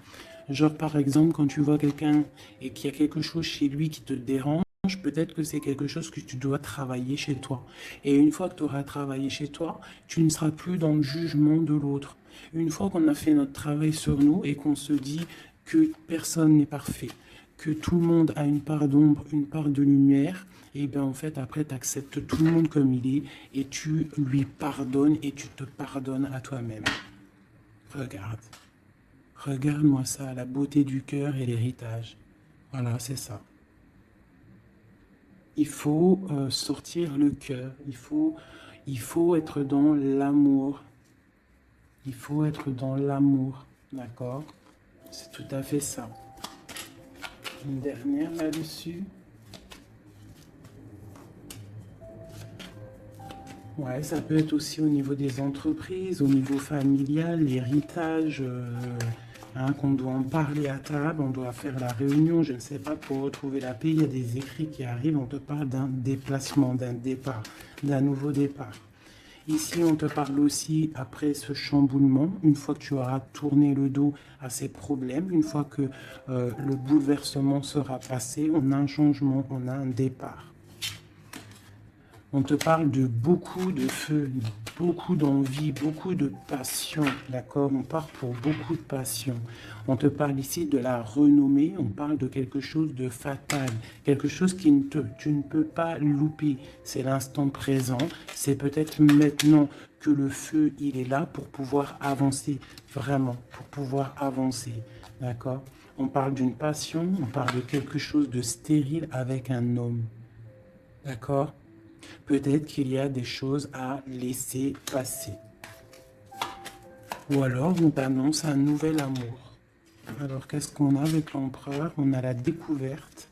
Genre, par exemple, quand tu vois quelqu'un et qu'il y a quelque chose chez lui qui te dérange, peut-être que c'est quelque chose que tu dois travailler chez toi. Et une fois que tu auras travaillé chez toi, tu ne seras plus dans le jugement de l'autre. Une fois qu'on a fait notre travail sur nous et qu'on se dit que personne n'est parfait, que tout le monde a une part d'ombre, une part de lumière, et bien en fait après tu acceptes tout le monde comme il est et tu lui pardonnes et tu te pardonnes à toi-même. Regarde. Regarde-moi ça, la beauté du cœur et l'héritage. Voilà, c'est ça. Il faut sortir le cœur, il faut être dans l'amour. Il faut être dans l'amour, d'accord? C'est tout à fait ça. Une dernière là-dessus. Ouais, ça peut être aussi au niveau des entreprises, au niveau familial, l'héritage, hein, qu'on doit en parler à table, on doit faire la réunion, je ne sais pas, pour retrouver la paix. Il y a des écrits qui arrivent, on te parle d'un déplacement, d'un départ, d'un nouveau départ. Ici, on te parle aussi, après ce chamboulement, une fois que tu auras tourné le dos à ces problèmes, une fois que le bouleversement sera passé, on a un changement, on a un départ. On te parle de beaucoup de feu, beaucoup d'envie, beaucoup de passion, d'accord? On part pour beaucoup de passion. On te parle ici de la renommée, on parle de quelque chose de fatal, quelque chose tu ne peux pas louper. C'est l'instant présent, c'est peut-être maintenant que le feu, il est là pour pouvoir avancer, vraiment, pour pouvoir avancer, d'accord? On parle d'une passion, on parle de quelque chose de stérile avec un homme, d'accord? Peut-être qu'il y a des choses à laisser passer. Ou alors, on t'annonce un nouvel amour. Alors, qu'est-ce qu'on a avec l'empereur? On a la découverte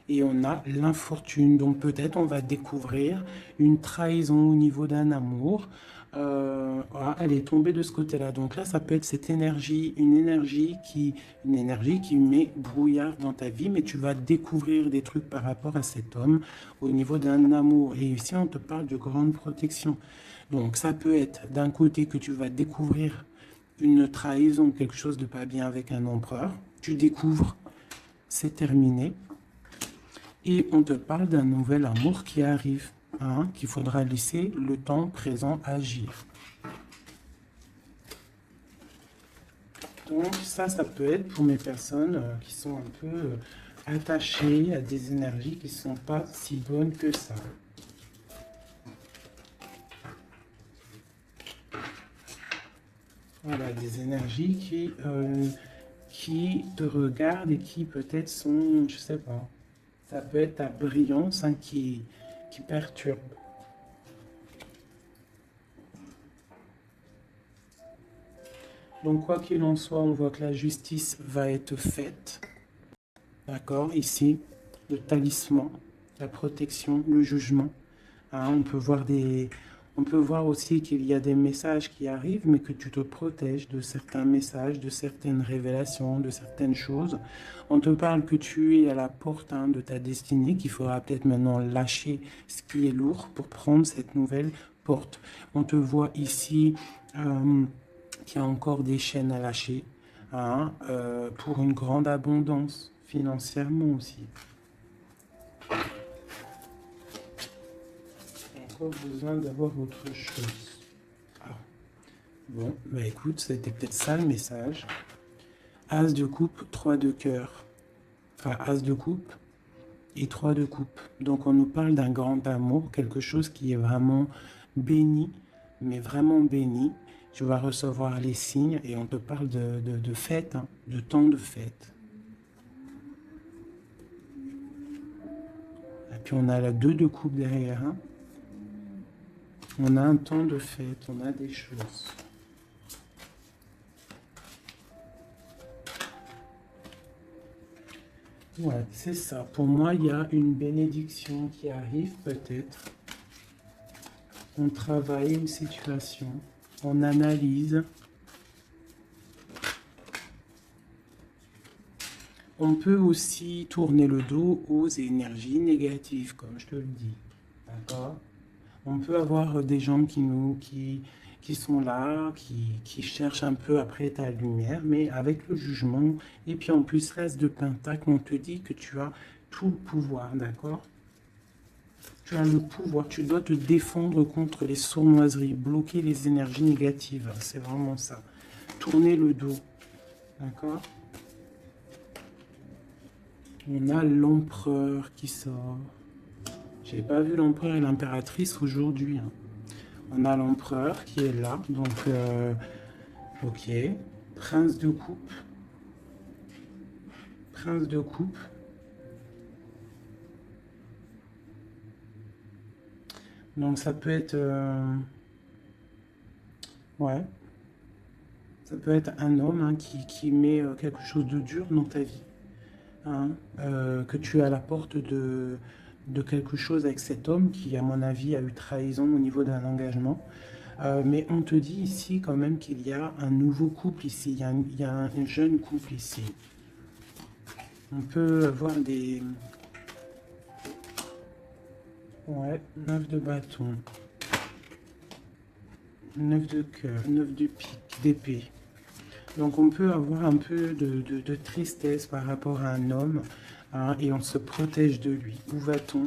et on a l'infortune. Donc, peut-être on va découvrir une trahison au niveau d'un amour. Elle est tombée de ce côté-là. Donc là, ça peut être cette énergie, une énergie qui met brouillard dans ta vie, mais tu vas découvrir des trucs par rapport à cet homme au niveau d'un amour. Et ici, on te parle de grande protection. Donc ça peut être d'un côté que tu vas découvrir une trahison, quelque chose de pas bien avec un empereur. Tu découvres, c'est terminé. Et on te parle d'un nouvel amour qui arrive, hein, qu'il faudra laisser le temps présent agir. Donc ça peut être pour mes personnes qui sont un peu attachées à des énergies qui ne sont pas si bonnes que ça. Voilà, des énergies qui te regardent et qui peut-être sont, je sais pas, ça peut être ta brillance, hein, qui perturbe. Donc, quoi qu'il en soit, on voit que la justice va être faite. D'accord? Ici, le talisman, la protection, le jugement. Hein, on peut voir aussi qu'il y a des messages qui arrivent, mais que tu te protèges de certains messages, de certaines révélations, de certaines choses. On te parle que tu es à la porte, hein, de ta destinée, qu'il faudra peut-être maintenant lâcher ce qui est lourd pour prendre cette nouvelle porte. On te voit ici qu'il y a encore des chaînes à lâcher, hein, pour une grande abondance, financièrement aussi. Besoin d'avoir autre chose. Ah. Bon, bah écoute, ça a été peut-être ça le message. As de coupe, 3 de cœur. Enfin, As de coupe et 3 de coupe. Donc on nous parle d'un grand amour, quelque chose qui est vraiment béni, mais vraiment béni. Tu vas recevoir les signes et on te parle de fête, hein, de temps de fête. Et puis on a la 2 de coupe derrière, hein. On a un temps de fête, on a des choses. Ouais, c'est ça. Pour moi, il y a une bénédiction qui arrive peut-être. On travaille une situation, on analyse. On peut aussi tourner le dos aux énergies négatives, comme je te le dis. D'accord? On peut avoir des gens qui sont là, qui cherchent un peu après ta lumière, mais avec le jugement. Et puis en plus, reste de pentacle, on te dit que tu as tout le pouvoir, d'accord? Tu as le pouvoir, tu dois te défendre contre les sournoiseries, bloquer les énergies négatives, c'est vraiment ça. Tourner le dos, d'accord? On a l'empereur qui sort. J'ai pas vu l'empereur et l'impératrice aujourd'hui, hein. On a l'empereur qui est là, donc ok. Prince de coupe. Prince de coupe. Donc ça peut être... ouais. Ça peut être un homme, hein, qui met quelque chose de dur dans ta vie. Hein, que tu es à la porte de quelque chose avec cet homme qui, à mon avis, a eu trahison au niveau d'un engagement. Mais on te dit ici quand même qu'il y a un nouveau couple ici, il y a un jeune couple ici. On peut voir des... Ouais, 9 de bâton, 9 de cœur, 9 de pique, d'épée. Donc on peut avoir un peu de tristesse par rapport à un homme, hein, et on se protège de lui. Où va-t-on?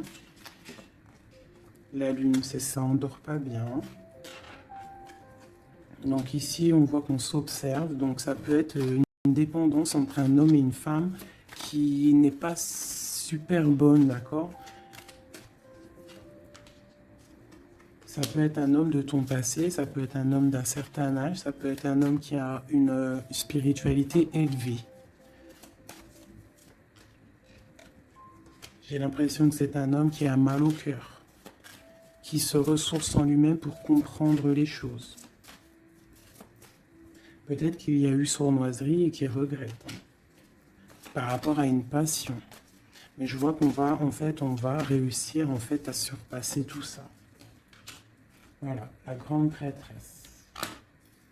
La lune, c'est ça, on dort pas bien. Donc ici, on voit qu'on s'observe, donc ça peut être une dépendance entre un homme et une femme qui n'est pas super bonne, d'accord? Ça peut être un homme de ton passé, ça peut être un homme d'un certain âge, ça peut être un homme qui a une spiritualité élevée. J'ai l'impression que c'est un homme qui a mal au cœur, qui se ressource en lui-même pour comprendre les choses. Peut-être qu'il y a eu sournoiserie et qu'il regrette, hein, par rapport à une passion. Mais je vois qu'on va, en fait, on va réussir en fait à surpasser tout ça. Voilà, la grande prêtresse.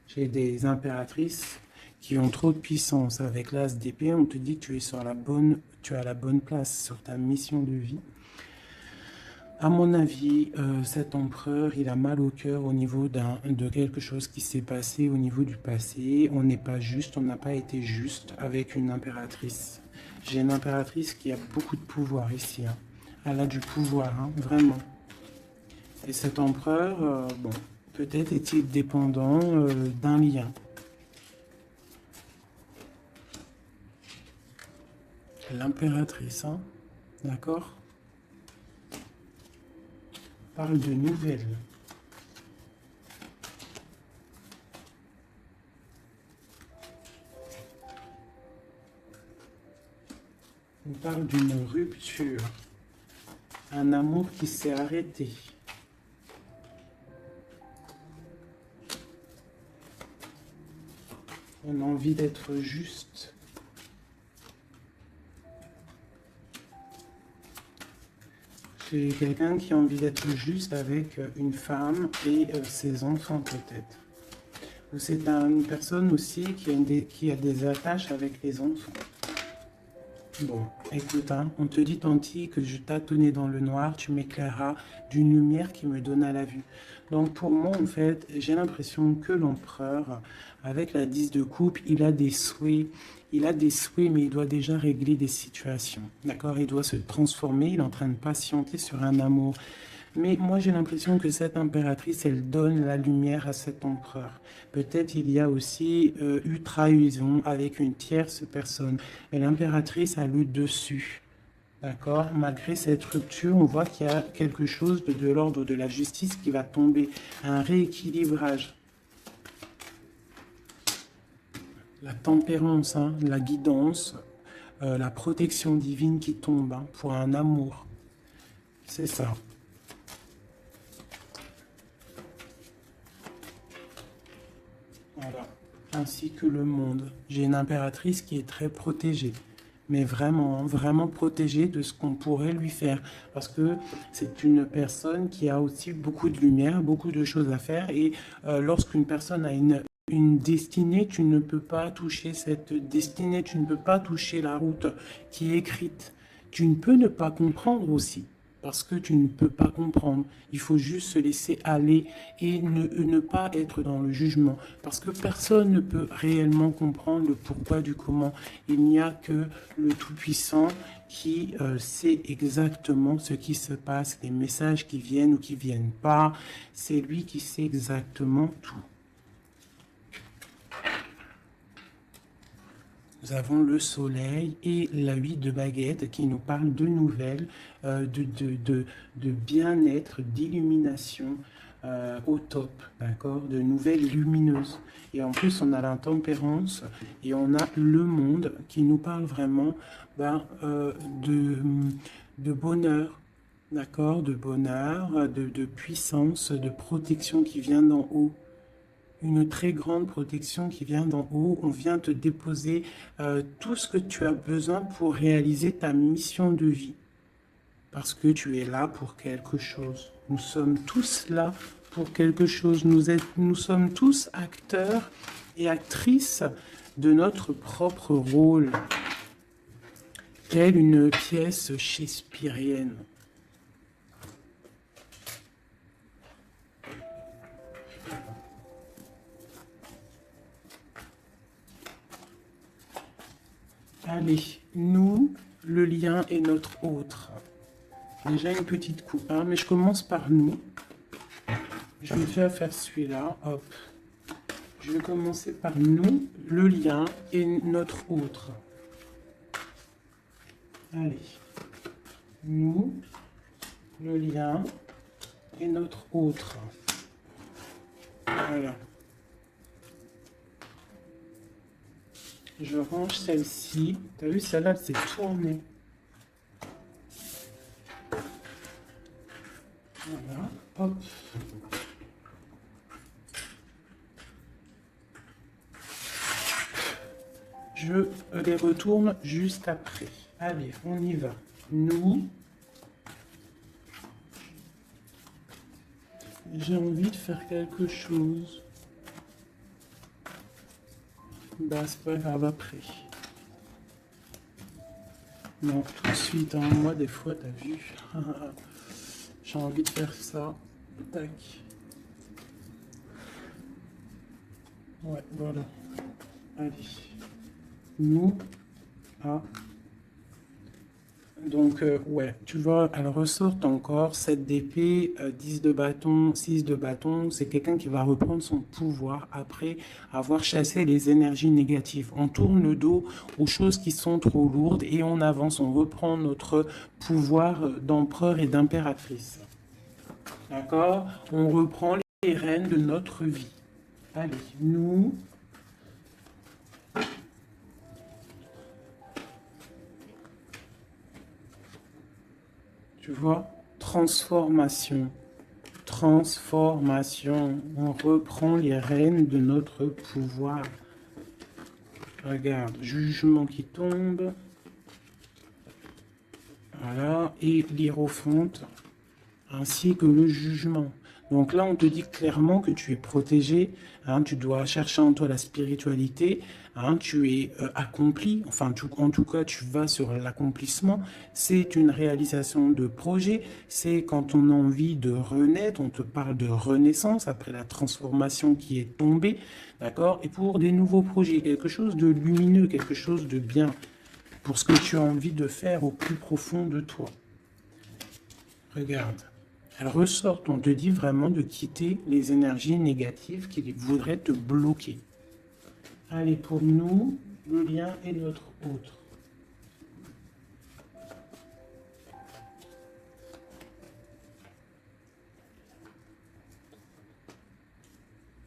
J'ai des impératrices qui ont trop de puissance. Avec l'as d'épée, on te dit que tu es sur la bonne, tu as la bonne place sur ta mission de vie. À mon avis, cet empereur, il a mal au cœur au niveau de quelque chose qui s'est passé au niveau du passé. On n'est pas juste, on n'a pas été juste avec une impératrice. J'ai une impératrice qui a beaucoup de pouvoir ici, hein. Elle a du pouvoir, hein, vraiment. Et cet empereur, bon, peut-être est-il dépendant d'un lien. L'impératrice, hein, d'accord? Parle de nouvelles. On parle d'une rupture, un amour qui s'est arrêté. On a envie d'être juste. J'ai quelqu'un qui a envie d'être juste avec une femme et ses enfants peut-être. Ou c'est une personne aussi qui a des attaches avec les enfants. Bon, écoute, hein, on te dit Tanti que je tâtonnais dans le noir, tu m'éclairas d'une lumière qui me donna la vue. Donc pour moi, en fait, j'ai l'impression que l'empereur, avec la 10 de coupe, il a des souhaits. Il a des souhaits, mais il doit déjà régler des situations. D'accord? Il doit se transformer, il est en train de patienter sur un amour. Mais moi, j'ai l'impression que cette impératrice, elle donne la lumière à cet empereur. Peut-être il y a aussi eu trahison avec une tierce personne. Et l'impératrice a le dessus. D'accord? Malgré cette rupture, on voit qu'il y a quelque chose de l'ordre de la justice qui va tomber. Un rééquilibrage. La tempérance, hein, la guidance, la protection divine qui tombe, hein, pour un amour. C'est ça. Voilà. Ainsi que le monde. J'ai une impératrice qui est très protégée, mais vraiment, hein, vraiment protégée de ce qu'on pourrait lui faire. Parce que c'est une personne qui a aussi beaucoup de lumière, beaucoup de choses à faire. Et lorsqu'une personne a une destinée, tu ne peux pas toucher cette destinée, tu ne peux pas toucher la route qui est écrite. Tu ne peux ne pas comprendre aussi, parce que tu ne peux pas comprendre. Il faut juste se laisser aller et ne pas être dans le jugement, parce que personne ne peut réellement comprendre le pourquoi du comment. Il n'y a que le Tout-Puissant qui sait exactement ce qui se passe, les messages qui viennent ou qui viennent pas. C'est lui qui sait exactement tout. Nous avons le soleil et la 8 de baguette qui nous parle de nouvelles, de bien-être, d'illumination au top, d'accord, de nouvelles lumineuses. Et en plus, on a la tempérance et on a le monde qui nous parle vraiment de bonheur, d'accord, de bonheur, de puissance, de protection qui vient d'en haut. Une très grande protection qui vient d'en haut. On vient te déposer tout ce que tu as besoin pour réaliser ta mission de vie. Parce que tu es là pour quelque chose. Nous sommes tous là pour quelque chose. Nous sommes tous acteurs et actrices de notre propre rôle, telle une pièce shakespearienne. Allez, nous, le lien est notre autre. Déjà une petite coupe, hein, mais je commence par nous. Je vais déjà faire celui-là, hop. Je vais commencer par nous, le lien et notre autre. Allez, nous, le lien et notre autre. Voilà. Je range celle-ci. T'as vu, celle-là, c'est tourné. Voilà, hop. Je les retourne juste après. Allez, on y va. Nous. J'ai envie de faire quelque chose. Bah, c'est pas grave après. Non, tout de suite, hein. Moi, des fois, t'as vu. J'ai envie de faire ça. Tac. Ouais, voilà. Allez. Nous. Ah. Donc, ouais, tu vois, elle ressort encore 7 d'épée, 10 de bâton, 6 de bâton. C'est quelqu'un qui va reprendre son pouvoir après avoir chassé les énergies négatives. On tourne le dos aux choses qui sont trop lourdes et on avance, on reprend notre pouvoir d'empereur et d'impératrice. D'accord? On reprend les rênes de notre vie. Allez, nous... Tu vois, transformation, transformation. On reprend les rênes de notre pouvoir. Regarde, jugement qui tombe. Voilà, et l'hiérophante, ainsi que le jugement. Donc là, on te dit clairement que tu es protégé, hein, tu dois chercher en toi la spiritualité, hein, tu es accompli, enfin, en tout cas, tu vas sur l'accomplissement. C'est une réalisation de projet, c'est quand on a envie de renaître, on te parle de renaissance après la transformation qui est tombée, d'accord? Et pour des nouveaux projets, quelque chose de lumineux, quelque chose de bien, pour ce que tu as envie de faire au plus profond de toi. Regarde. Elle ressort, on te dit vraiment de quitter les énergies négatives qui voudraient te bloquer. Allez, pour nous, le lien est notre autre.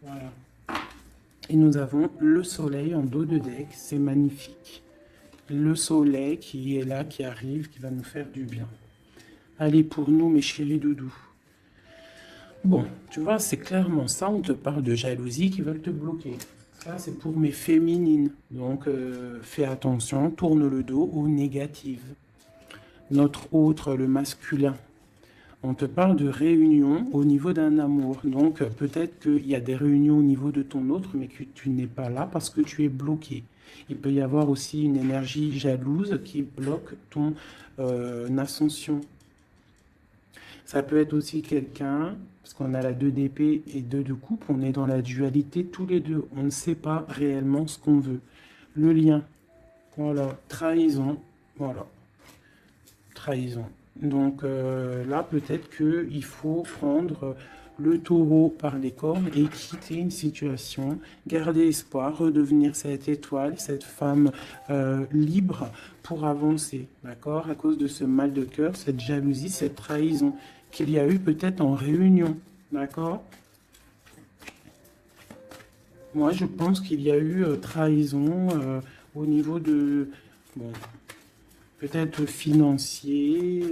Voilà. Et nous avons le soleil en dos de deck, c'est magnifique. Le soleil qui est là, qui arrive, qui va nous faire du bien. Allez, pour nous, mes chéris doudous. Bon, tu vois, c'est clairement ça, on te parle de jalousie qui veulent te bloquer. Ça, c'est pour mes féminines. Donc, fais attention, tourne le dos aux négatives. Notre autre, le masculin. On te parle de réunion au niveau d'un amour. Donc, peut-être qu'il y a des réunions au niveau de ton autre, mais que tu n'es pas là parce que tu es bloqué. Il peut y avoir aussi une énergie jalouse qui bloque ton ascension. Ça peut être aussi quelqu'un, parce qu'on a la 2 d'épée et 2 de coupe, on est dans la dualité tous les deux. On ne sait pas réellement ce qu'on veut. Le lien, voilà, trahison, voilà, trahison. Donc là, peut-être qu'il faut prendre le taureau par les cornes et quitter une situation, garder espoir, redevenir cette étoile, cette femme libre pour avancer, d'accord? À cause de ce mal de cœur, cette jalousie, cette trahison qu'il y a eu peut-être en réunion, d'accord? Moi, je pense qu'il y a eu trahison au niveau de, bon, peut-être financier,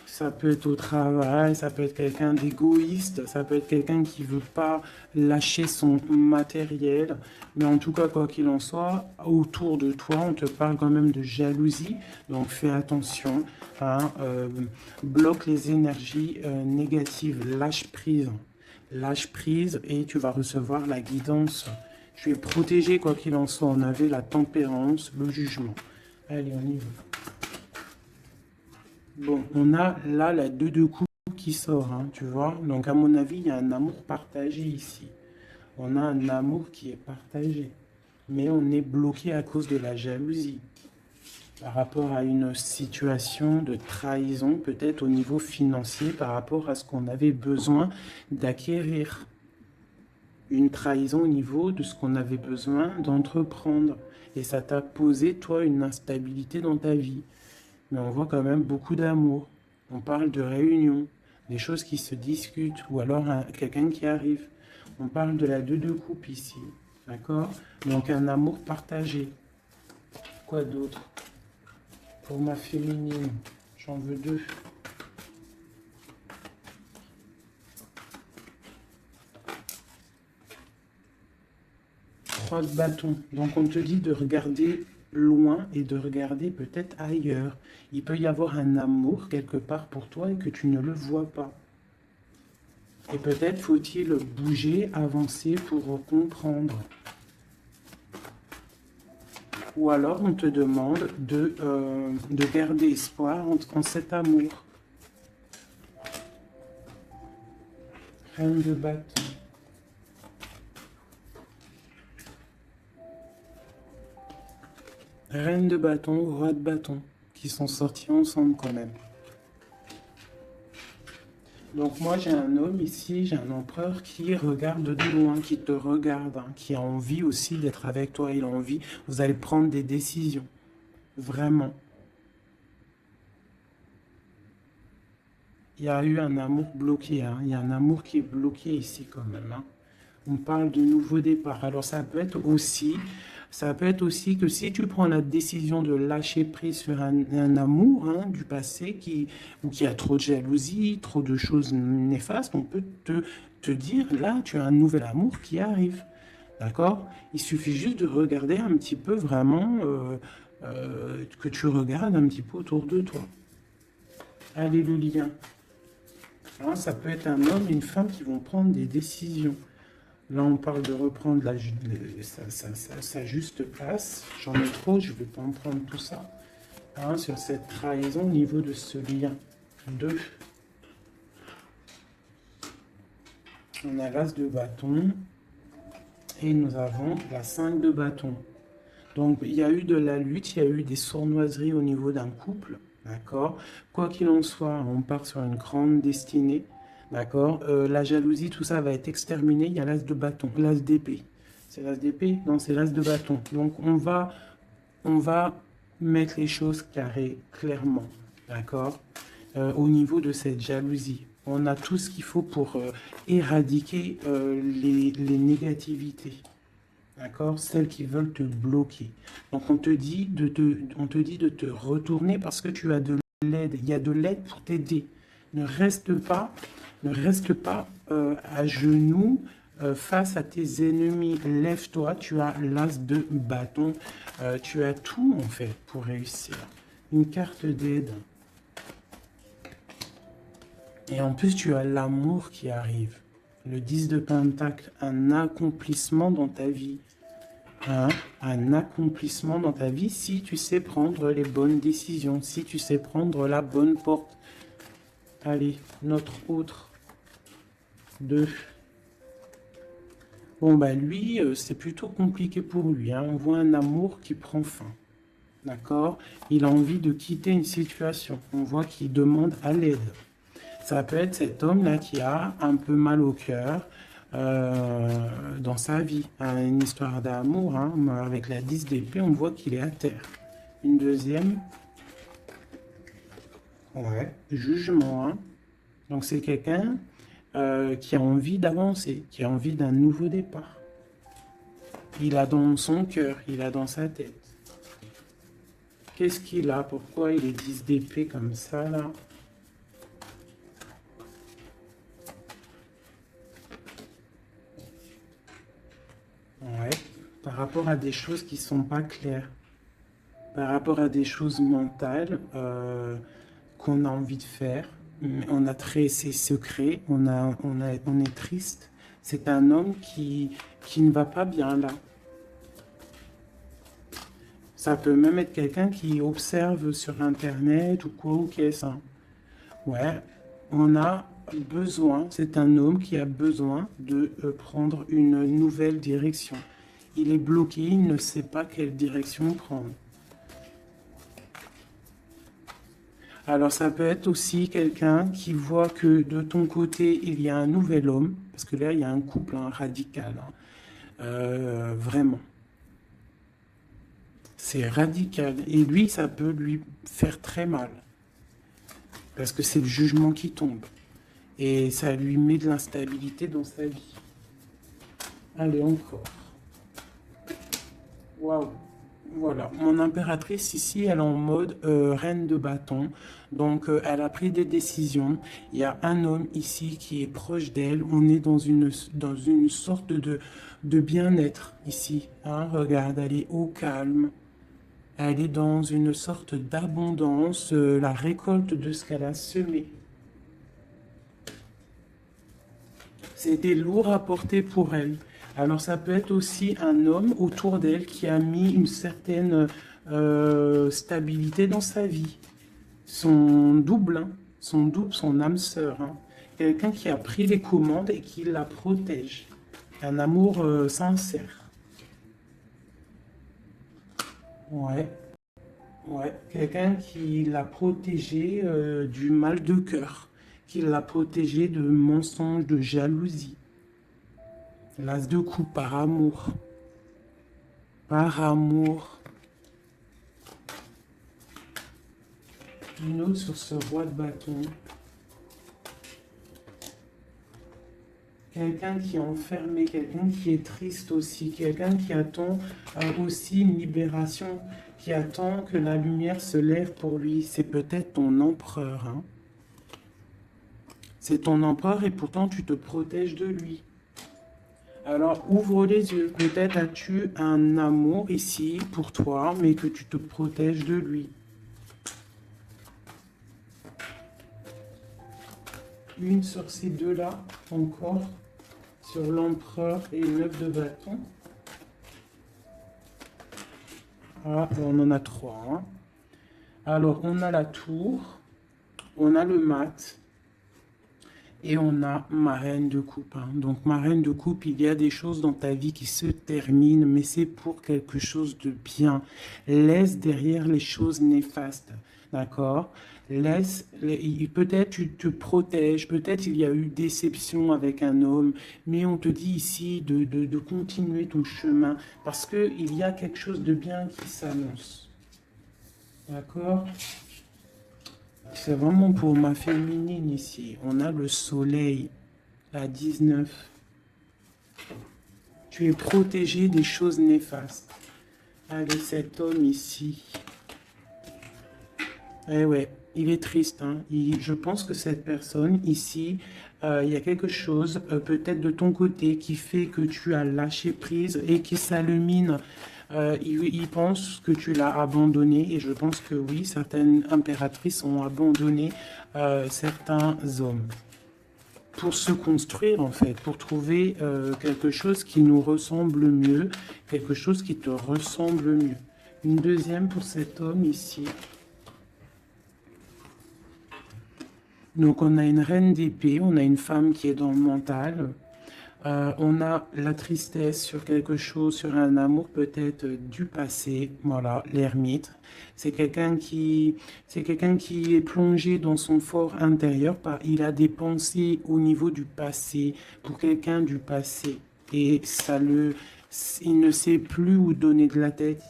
ça peut être au travail, ça peut être quelqu'un d'égoïste, ça peut être quelqu'un qui veut pas lâcher son matériel. Mais en tout cas, quoi qu'il en soit, autour de toi, on te parle quand même de jalousie. Donc fais attention, hein, bloque les énergies négatives, lâche prise. Lâche prise et tu vas recevoir la guidance. Tu es protégé quoi qu'il en soit. On avait la tempérance, le jugement. Allez, on y va. Bon, on a là la 2 de coupe qui sort, hein, tu vois. Donc, à mon avis, il y a un amour partagé ici. On a un amour qui est partagé. Mais on est bloqué à cause de la jalousie. Par rapport à une situation de trahison, peut-être au niveau financier, par rapport à ce qu'on avait besoin d'acquérir. Une trahison au niveau de ce qu'on avait besoin d'entreprendre. Et ça t'a posé, toi, une instabilité dans ta vie. Mais on voit quand même beaucoup d'amour. On parle de réunion, des choses qui se discutent, ou alors quelqu'un qui arrive. On parle de la 2 de coupe ici, d'accord? Donc un amour partagé. Quoi d'autre? Pour ma féminine, j'en veux 2. 3 de bâton. Donc on te dit de regarder loin et de regarder peut-être ailleurs. Il peut y avoir un amour quelque part pour toi et que tu ne le vois pas. Et peut-être faut-il bouger, avancer pour comprendre. Ou alors on te demande de garder espoir en cet amour. Reine de bâton. Reine de bâton, roi de bâton, qui sont sortis ensemble quand même. Donc moi j'ai un homme ici, j'ai un empereur qui regarde de loin, qui te regarde, hein, qui a envie aussi d'être avec toi, il a envie, vous allez prendre des décisions, vraiment. Il y a eu un amour bloqué, hein, il y a un amour qui est bloqué ici quand même. Hein. On parle de nouveau départ, alors ça peut être aussi que si tu prends la décision de lâcher prise sur un amour hein, du passé ou qui a trop de jalousie, trop de choses néfastes, on peut te dire, là, tu as un nouvel amour qui arrive. D'accord? Il suffit juste de regarder un petit peu vraiment, que tu regardes un petit peu autour de toi. Alléluia. Hein, ça peut être un homme et une femme qui vont prendre des décisions. Là, on parle de reprendre sa juste place. J'en ai trop, je ne vais pas en prendre tout ça. Hein, sur cette trahison au niveau de ce lien. 2. On a l'as de bâton. Et nous avons la 5 de bâton. Donc, il y a eu de la lutte, il y a eu des sournoiseries au niveau d'un couple. D'accord? Quoi qu'il en soit, on part sur une grande destinée. D'accord? La jalousie, tout ça va être exterminé. Il y a l'as de bâton, l'as d'épée. C'est l'as d'épée? Non, c'est l'as de bâton. Donc, on va mettre les choses carrées, clairement. D'accord? Au niveau de cette jalousie. On a tout ce qu'il faut pour éradiquer les négativités. D'accord? Celles qui veulent te bloquer. Donc, on te dit de te retourner parce que tu as de l'aide. Il y a de l'aide pour t'aider. Ne reste pas à genoux face à tes ennemis. Lève-toi, tu as l'as de bâton. Tu as tout, en fait, pour réussir. Une carte d'aide. Et en plus, tu as l'amour qui arrive. Le 10 de Pentacle, un accomplissement dans ta vie. Hein? Un accomplissement dans ta vie si tu sais prendre les bonnes décisions, si tu sais prendre la bonne porte. Allez, notre autre. 2. Bon, bah lui, c'est plutôt compliqué pour lui. Hein. On voit un amour qui prend fin. D'accord? Il a envie de quitter une situation. On voit qu'il demande à l'aide. Ça peut être cet homme-là qui a un peu mal au cœur dans sa vie. Une histoire d'amour, hein, avec la 10 d'épée, on voit qu'il est à terre. Une deuxième. Ouais, jugement. Hein. Donc c'est quelqu'un qui a envie d'avancer, qui a envie d'un nouveau départ. Il a dans son cœur, il a dans sa tête. Qu'est-ce qu'il a? Pourquoi il est 10 d'épée comme ça, là? Ouais, par rapport à des choses qui sont pas claires, par rapport à des choses mentales qu'on a envie de faire, On a ses secrets, on est triste. C'est un homme qui ne va pas bien là. Ça peut même être quelqu'un qui observe sur Internet ou quoi ou qu'est-ce. Hein. Ouais, on a besoin, c'est un homme qui a besoin de prendre une nouvelle direction. Il est bloqué, il ne sait pas quelle direction prendre. Alors ça peut être aussi quelqu'un qui voit que de ton côté, il y a un nouvel homme, parce que là, il y a un couple hein, radical, hein. Vraiment. C'est radical. Et lui, ça peut lui faire très mal, parce que c'est le jugement qui tombe. Et ça lui met de l'instabilité dans sa vie. Allez, encore. Waouh. Voilà, mon impératrice ici, elle est en mode reine de bâton. Donc, elle a pris des décisions. Il y a un homme ici qui est proche d'elle. On est dans une sorte de bien-être ici. Hein, regarde, elle est au calme. Elle est dans une sorte d'abondance, la récolte de ce qu'elle a semé. C'était lourd à porter pour elle. Alors ça peut être aussi un homme autour d'elle qui a mis une certaine stabilité dans sa vie. Son double, hein, son âme sœur. Hein. Quelqu'un qui a pris les commandes et qui la protège. Un amour sincère. Ouais, ouais. Quelqu'un qui l'a protégé du mal de cœur. Qui l'a protégé de mensonges, de jalousie. L'as de coupe par amour. Par amour. Une autre sur ce roi de bâton. Quelqu'un qui est enfermé, quelqu'un qui est triste aussi, quelqu'un qui attend aussi une libération, qui attend que la lumière se lève pour lui. C'est peut-être ton empereur. Hein. C'est ton empereur et pourtant tu te protèges de lui. Alors ouvre les yeux. Peut-être as-tu un amour ici pour toi, mais que tu te protèges de lui. Une sur ces deux-là, encore, sur l'empereur et le 9 de bâton. Ah, on en a trois. Hein. Alors, on a la tour, on a le mat, et on a ma reine de coupe. Hein. Donc, ma reine de coupe, il y a des choses dans ta vie qui se terminent, mais c'est pour quelque chose de bien. Laisse derrière les choses néfastes. D'accord? Peut-être tu te protèges, peut-être il y a eu déception avec un homme, mais on te dit ici de continuer ton chemin parce qu'il y a quelque chose de bien qui s'annonce. D'accord? C'est vraiment pour ma féminine ici. On a le soleil, la 19. Tu es protégé des choses néfastes. Allez, cet homme ici. Eh ouais, il est triste. Hein. Je pense que cette personne ici, il y a quelque chose peut-être de ton côté qui fait que tu as lâché prise et qui s'alumine. Il pense que tu l'as abandonné et je pense que oui, certaines impératrices ont abandonné certains hommes pour se construire en fait, pour trouver quelque chose qui nous ressemble mieux, quelque chose qui te ressemble mieux. Une deuxième pour cet homme ici. Donc on a une reine d'épée, on a une femme qui est dans le mental, on a la tristesse sur quelque chose, sur un amour peut-être du passé, voilà, l'ermite. C'est quelqu'un qui est plongé dans son fort intérieur, il a des pensées au niveau du passé, pour quelqu'un du passé. Et il ne sait plus où donner de la tête,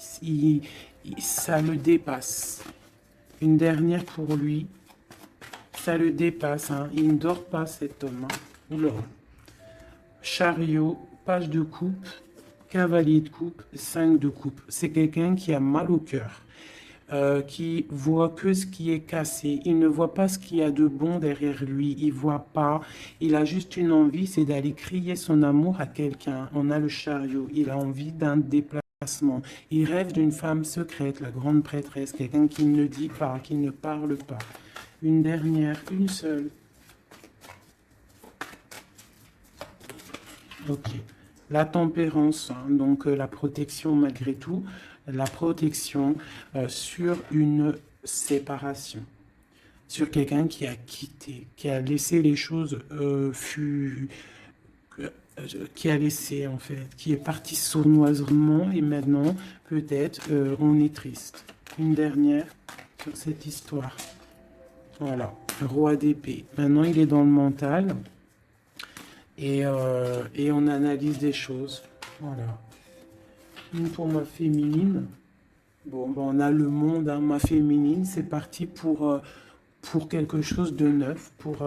ça le dépasse. Une dernière pour lui. Ça le dépasse, hein. Il ne dort pas cet homme. Hein. Oula. Chariot, page de coupe, cavalier de coupe, 5 de coupe. C'est quelqu'un qui a mal au cœur, qui voit que ce qui est cassé. Il ne voit pas ce qu'il y a de bon derrière lui. Il voit pas. Il a juste une envie, c'est d'aller crier son amour à quelqu'un. On a le chariot. Il a envie d'un déplacement. Il rêve d'une femme secrète, la grande prêtresse, quelqu'un qui ne dit pas, qui ne parle pas. Une dernière, une seule. Ok. La tempérance, hein, donc la protection malgré tout, la protection sur une séparation, sur quelqu'un qui a quitté, qui a laissé les choses euh, qui a laissé en fait, qui est parti sournoisement et maintenant peut-être on est triste. Une dernière sur cette histoire. Voilà, roi d'épée. Maintenant il est dans le mental et on analyse des choses. Voilà. Une pour ma féminine. Bon, ben, on a le monde, hein, ma féminine, c'est parti pour quelque chose de neuf, pour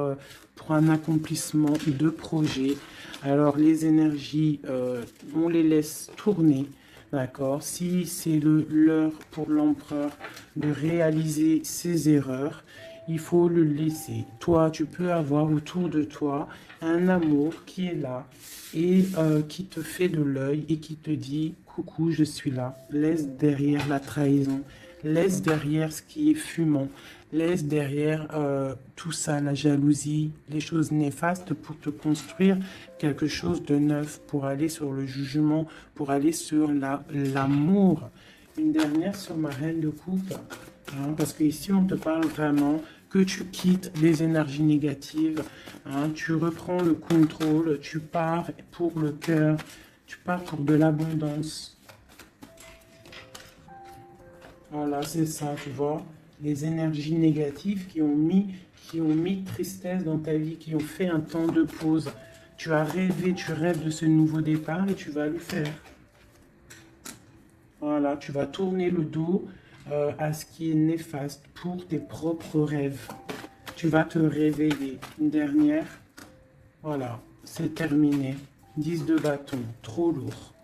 un accomplissement de projet. Alors, les énergies, on les laisse tourner, d'accord? Si c'est l'heure pour l'empereur de réaliser ses erreurs, il faut le laisser. Toi, tu peux avoir autour de toi un amour qui est là et qui te fait de l'œil et qui te dit, coucou, je suis là. Laisse derrière la trahison, laisse derrière ce qui est fumant, laisse derrière tout ça, la jalousie, les choses néfastes pour te construire quelque chose de neuf, pour aller sur le jugement, pour aller sur l'amour. Une dernière sur ma reine de coupe, hein, parce qu'ici on te parle vraiment que tu quittes les énergies négatives, hein, tu reprends le contrôle, tu pars pour le cœur, tu pars pour de l'abondance. Voilà, c'est ça, tu vois. Les énergies négatives qui ont mis tristesse dans ta vie, qui ont fait un temps de pause. Tu as rêvé, tu rêves de ce nouveau départ et tu vas le faire. Voilà, tu vas tourner le dos à ce qui est néfaste pour tes propres rêves. Tu vas te réveiller. Une dernière. Voilà, c'est terminé. 10 de bâton, trop lourd.